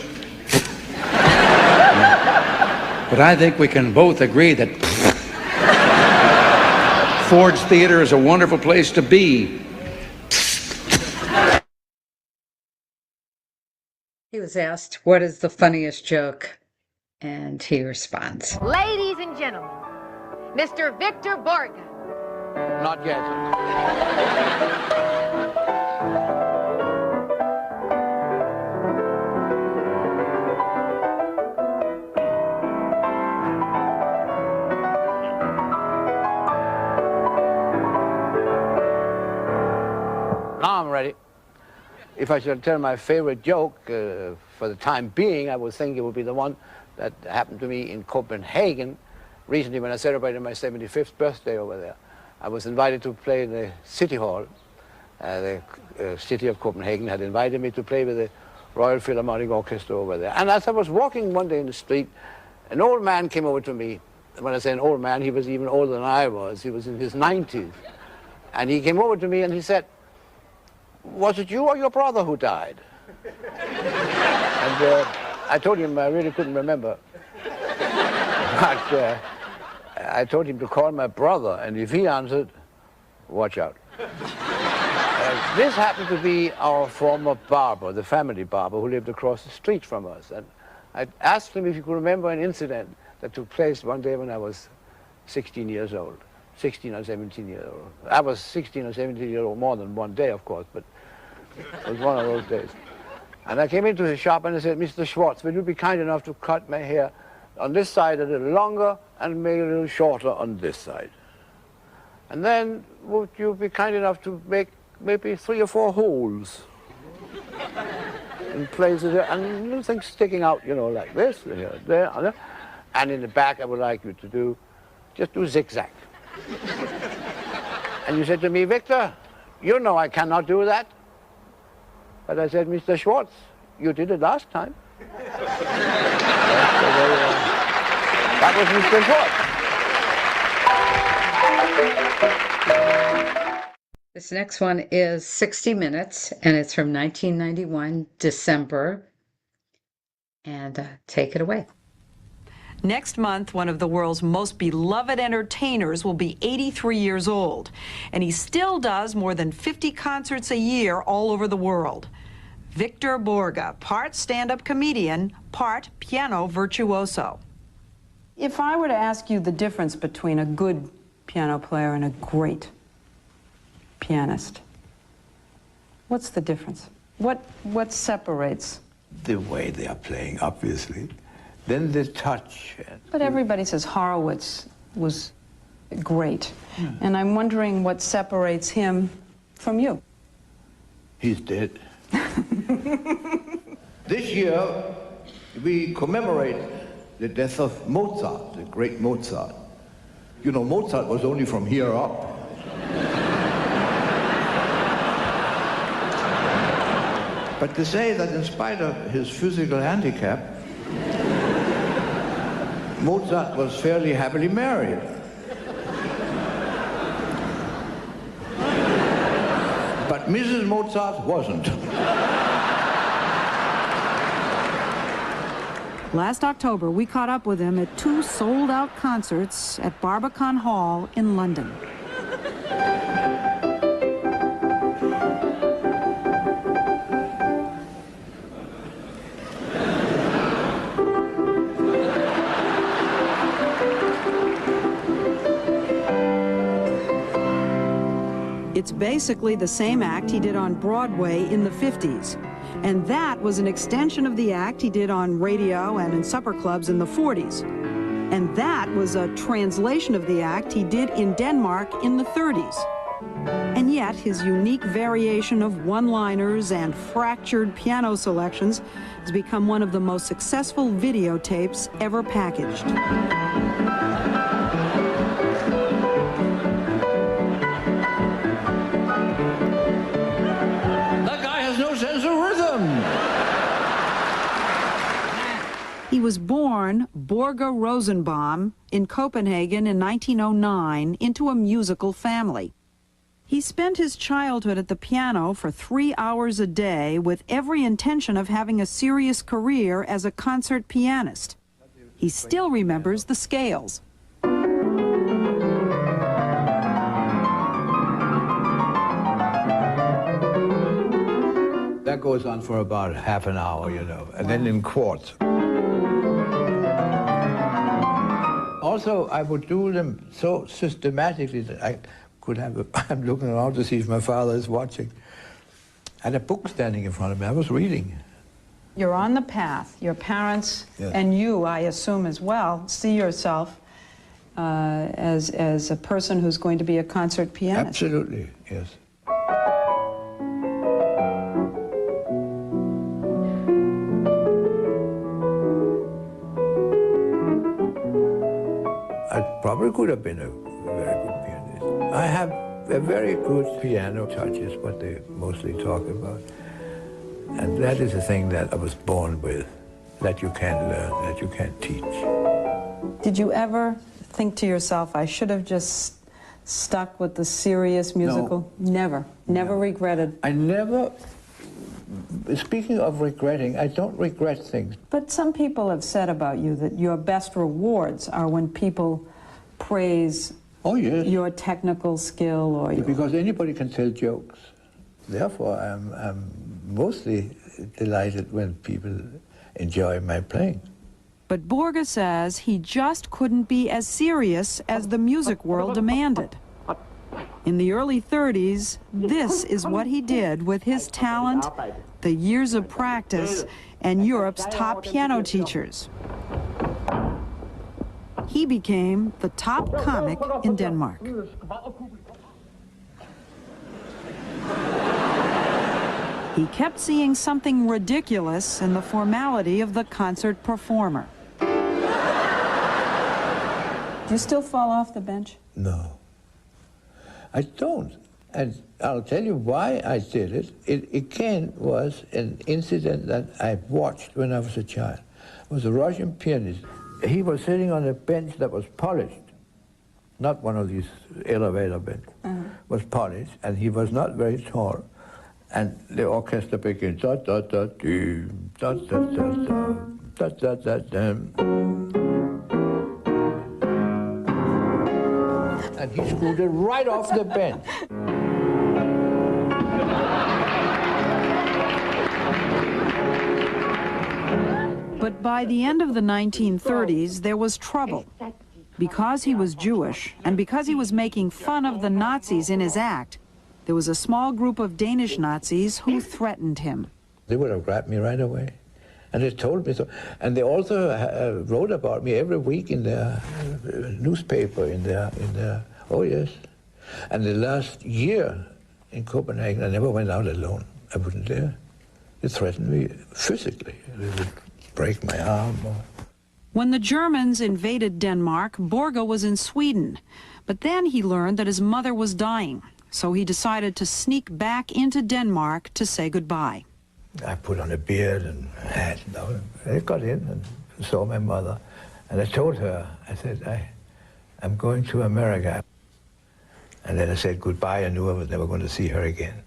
but I think we can both agree that Ford's Theater is a wonderful place to be. He was asked, "What is the funniest joke?" And he responds, Ladies and gentlemen, Mr. Victor Borge. Not yet. if I should tell my favorite joke, for the time being, I would think it would be the one that happened to me in Copenhagen recently when I celebrated my 75th birthday over there. I was invited to play in the City Hall. The city of Copenhagen had invited me to play with the Royal Philharmonic Orchestra over there. And as I was walking one day in the street, an old man came over to me. When I say an old man, he was even older than I was. He was in his 90s. And he came over to me and he said, "Was it you or your brother who died?" And I told him I really couldn't remember. But I told him to call my brother, and if he answered, watch out. This happened to be our former barber, the family barber, who lived across the street from us. And I asked him if he could remember an incident that took place one day when I was 16 years old. 16 or 17 years old. I was 16 or 17 years old more than one day, of course, but it was one of those days. And I came into his shop and I said, "Mr. Schwartz, will you be kind enough to cut my hair on this side a little longer and make it a little shorter on this side? And then would you be kind enough to make maybe 3 or 4 holes in places and little things sticking out, you know, like this, here, there, and there. And in the back I would like you to just do zigzag." And you said to me, "Victor, you know I cannot do that." But I said, "Mr. Schwartz, you did it last time." That was Mr. Schwartz. This next one is 60 Minutes, and it's from 1991, December. And take it away. Next month, one of the world's most beloved entertainers will be 83 years old, and he still does more than 50 concerts a year all over the world. Victor Borge, part stand-up comedian, part piano virtuoso. If I were to ask you the difference between a good piano player and a great pianist, what's the difference? What separates? The way they are playing, obviously. Then the touch. But everybody says Horowitz was great. Yeah. And I'm wondering what separates him from you. He's dead. This year, we commemorate the death of Mozart, the great Mozart. You know, Mozart was only from here up. But to say that in spite of his physical handicap, Mozart was fairly happily married. But Mrs. Mozart wasn't. Last October, we caught up with him at 2 sold-out concerts at Barbican Hall in London. It's basically the same act he did on Broadway in the 50s. And that was an extension of the act he did on radio and in supper clubs in the 40s. And that was a translation of the act he did in Denmark in the 30s. And yet, his unique variation of one-liners and fractured piano selections has become one of the most successful videotapes ever packaged. He was born Borge Rosenbaum in Copenhagen in 1909 into a musical family. He spent his childhood at the piano for 3 hours a day with every intention of having a serious career as a concert pianist. He still remembers the scales. That goes on for about half an hour, you know, and then in quartz. Also, I would do them so systematically that I could have I'm looking around to see if my father is watching. I had a book standing in front of me. I was reading. You're on the path. Your parents, yes, and you, I assume as well, see yourself as a person who's going to be a concert pianist. Absolutely, yes. I probably could have been a very good pianist. I have a very good piano touch, is what they mostly talk about. And that is a thing that I was born with, that you can't learn, that you can't teach. Did you ever think to yourself, I should have just stuck with the serious musical? No. Never. Never regretted. I never, speaking of regretting, I don't regret things. But some people have said about you that your best rewards are when people praise your technical skill or because anybody can tell jokes. Therefore, I'm mostly delighted when people enjoy my playing. But Borge says he just couldn't be as serious as the music world demanded. In the early 30s, this is what he did with his talent, the years of practice, and Europe's top piano teachers. He became the top comic in Denmark. He kept seeing something ridiculous in the formality of the concert performer. Do you still fall off the bench? No, I don't. And I'll tell you why I did it. It again was an incident that I watched when I was a child. It was a Russian pianist. He was sitting on a bench that was polished, not one of these elevator benches, was polished, and he was not very tall. And the orchestra began, da da da doom, da da da da, da da da dum. And he screwed it right off the bench. But by the end of the 1930s, there was trouble. Because he was Jewish, and because he was making fun of the Nazis in his act, there was a small group of Danish Nazis who threatened him. They would have grabbed me right away. And they told me so. And they also wrote about me every week in their newspaper, in their, oh yes. And the last year in Copenhagen, I never went out alone. I wouldn't dare. They threatened me physically. They would break my arm. When the Germans invaded Denmark, Borge was in Sweden. But then he learned that his mother was dying. So he decided to sneak back into Denmark to say goodbye. I put on a beard and hat. I got in and saw my mother. And I told her, I said, I'm going to America. And then I said goodbye. I knew I was never going to see her again.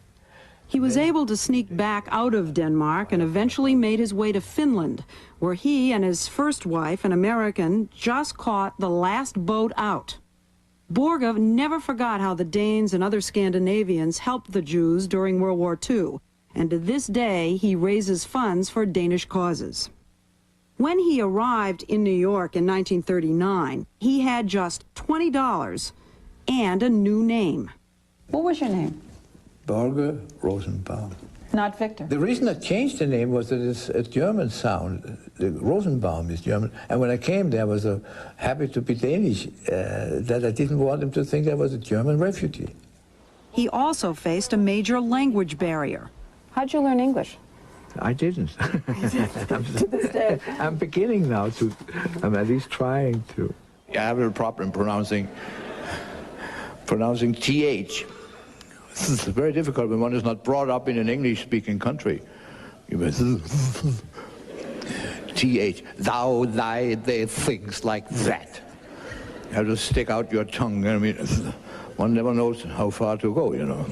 He was able to sneak back out of Denmark and eventually made his way to Finland, where he and his first wife, an American, just caught the last boat out. Borge never forgot how the Danes and other Scandinavians helped the Jews during World War II, and to this day he raises funds for Danish causes. When he arrived in New York in 1939, he had just $20 and a new name. What was your name? Borge Rosenbaum. Not Victor. The reason I changed the name was that it's a German sound. The Rosenbaum is German. And when I came there, I was happy to be Danish, that I didn't want them to think I was a German refugee. He also faced a major language barrier. How'd you learn English? I didn't. To this day. I'm beginning now to, I'm at least trying to. I have a problem pronouncing TH. It's very difficult when one is not brought up in an English-speaking country. You must TH, thou, thy, they, things like that. You have to stick out your tongue. I mean, one never knows how far to go, you know.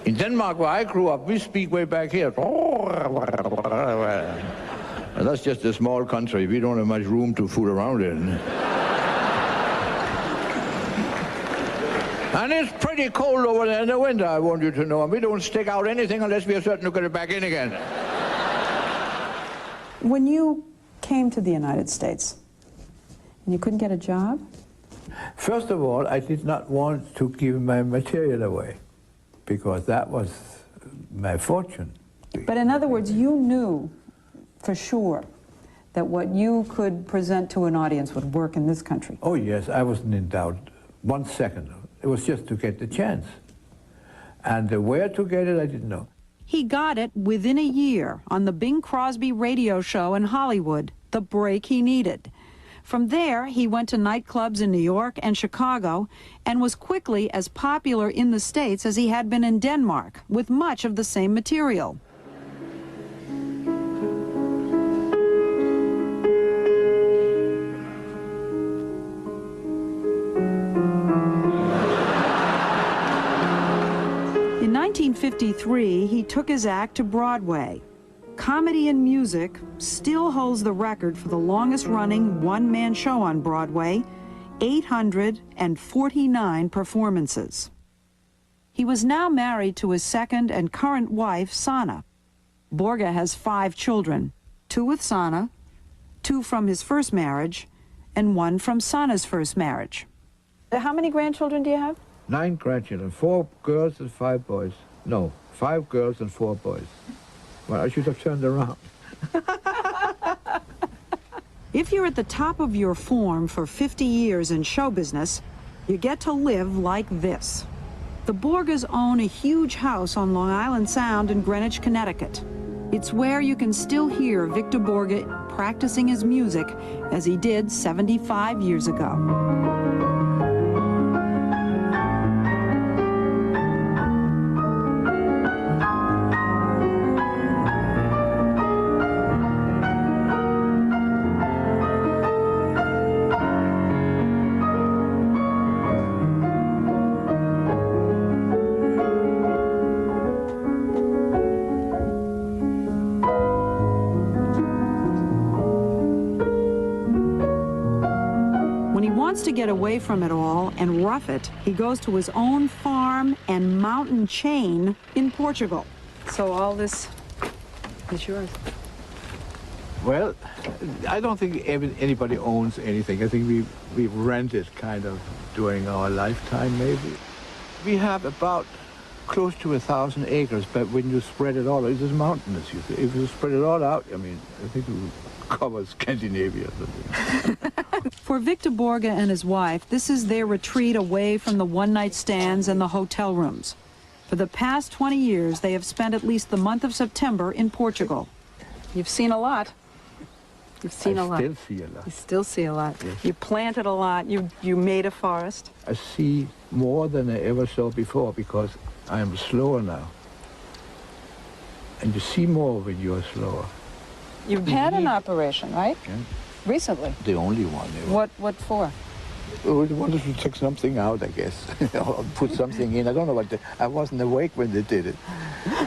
In Denmark, where I grew up, we speak way back here. And that's just a small country. We don't have much room to fool around in. And it's pretty cold over there in the winter, I want you to know. And we don't stick out anything unless we are certain to get it back in again. When you came to the United States and you couldn't get a job? First of all, I did not want to give my material away because that was my fortune. But in other words, you knew for sure that what you could present to an audience would work in this country. Oh yes, I wasn't in doubt 1 second. It was just to get the chance. And where to get it, I didn't know. He got it within a year on the Bing Crosby radio show in Hollywood, The Break He Needed. From there, he went to nightclubs in New York and Chicago and was quickly as popular in the States as he had been in Denmark, with much of the same material. In 1953, he took his act to Broadway. Comedy and Music still holds the record for the longest-running one-man show on Broadway, 849 performances. He was now married to his second and current wife, Sanna. Borge has 5 children, 2 with Sanna, 2 from his first marriage, and 1 from Sanna's first marriage. How many grandchildren do you have? 9 grandchildren, 4 girls and 5 boys. No, 5 girls and 4 boys. Well, I should have turned around. If you're at the top of your form for 50 years in show business, you get to live like this. The Borges own a huge house on Long Island Sound in Greenwich, Connecticut. It's where you can still hear Victor Borge practicing his music as he did 75 years ago. To get away from it all and rough it, he goes to his own farm and mountain chain in Portugal. So all this is yours? Well, I don't think anybody owns anything. I think we've rented kind of during our lifetime, maybe. We have about close to 1,000 acres, but when you spread it all, it's mountainous. If you spread it all out, I mean, I think it would cover Scandinavia. For Victor Borge and his wife, this is their retreat away from the one-night stands and the hotel rooms. For the past 20 years, they have spent at least the month of September in Portugal. You've seen a lot. You've seen a lot. I still see a lot. You still see a lot. Yes. You planted a lot. You made a forest. I see more than I ever saw before because I am slower now. And you see more when you are slower. You've had an operation, right? Yeah. Recently. The only one. What for? We wanted to take something out, I guess, or put something in. I don't know what. I wasn't awake when they did it,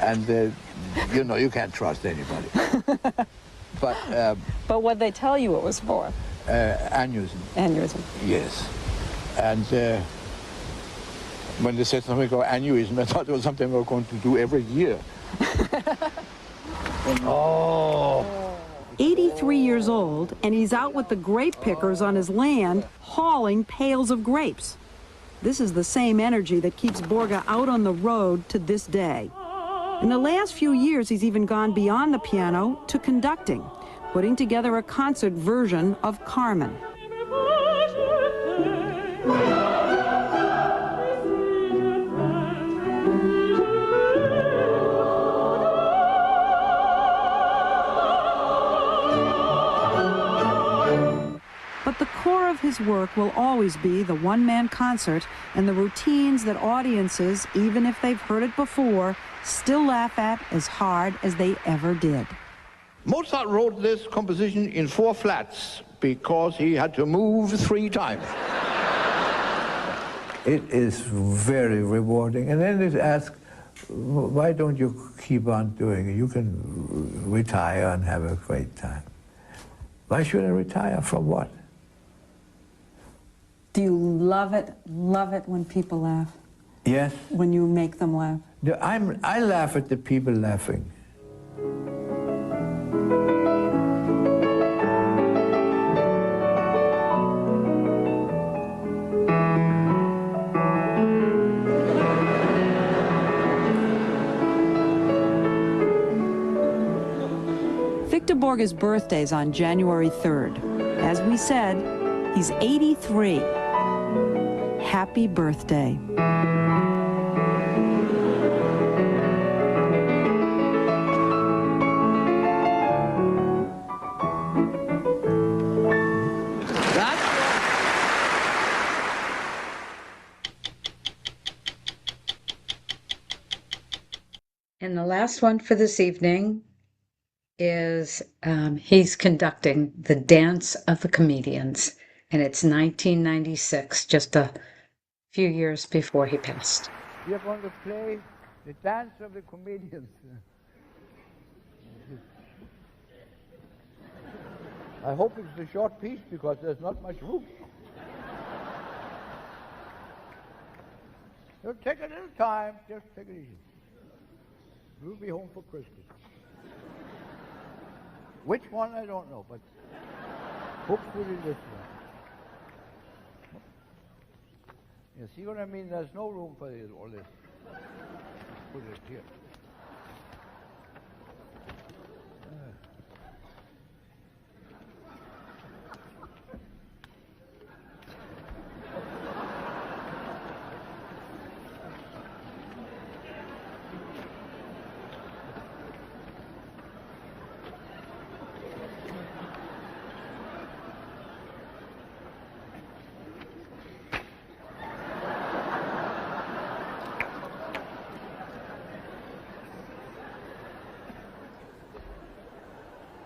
and you know, you can't trust anybody. But what they tell you it was for? Aneurysm. Aneurysm. Yes, and when they said something about aneurysm, I thought it was something we were going to do every year. Oh. 83 years old, and he's out with the grape pickers on his land, hauling pails of grapes. This is the same energy that keeps Borge out on the road to this day. In the last few years, he's even gone beyond the piano to conducting, putting together a concert version of Carmen. But the core of his work will always be the one-man concert and the routines that audiences, even if they've heard it before, still laugh at as hard as they ever did. Mozart wrote this composition in 4 flats because he had to move 3 times. It is very rewarding. And then it asks, why don't you keep on doing it? You can retire and have a great time. Why should I retire? From what? Do you love it when people laugh? Yes. When you make them laugh? I laugh at the people laughing. Victor Borge's birthday is on January 3rd. As we said, he's 83. Happy birthday. last one for this evening is he's conducting The Dance of the Comedians, and it's 1996, just a few years before he passed. We are going to play The Dance of the Comedians. I hope it's a short piece because there's not much room. So take a little time, just take it easy. We'll be home for Christmas. Which one, I don't know, but hopefully this one. You see what I mean? There's no room for this, all this. Put it here.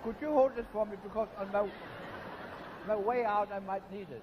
Could you hold this for me, because on my way out I might need it.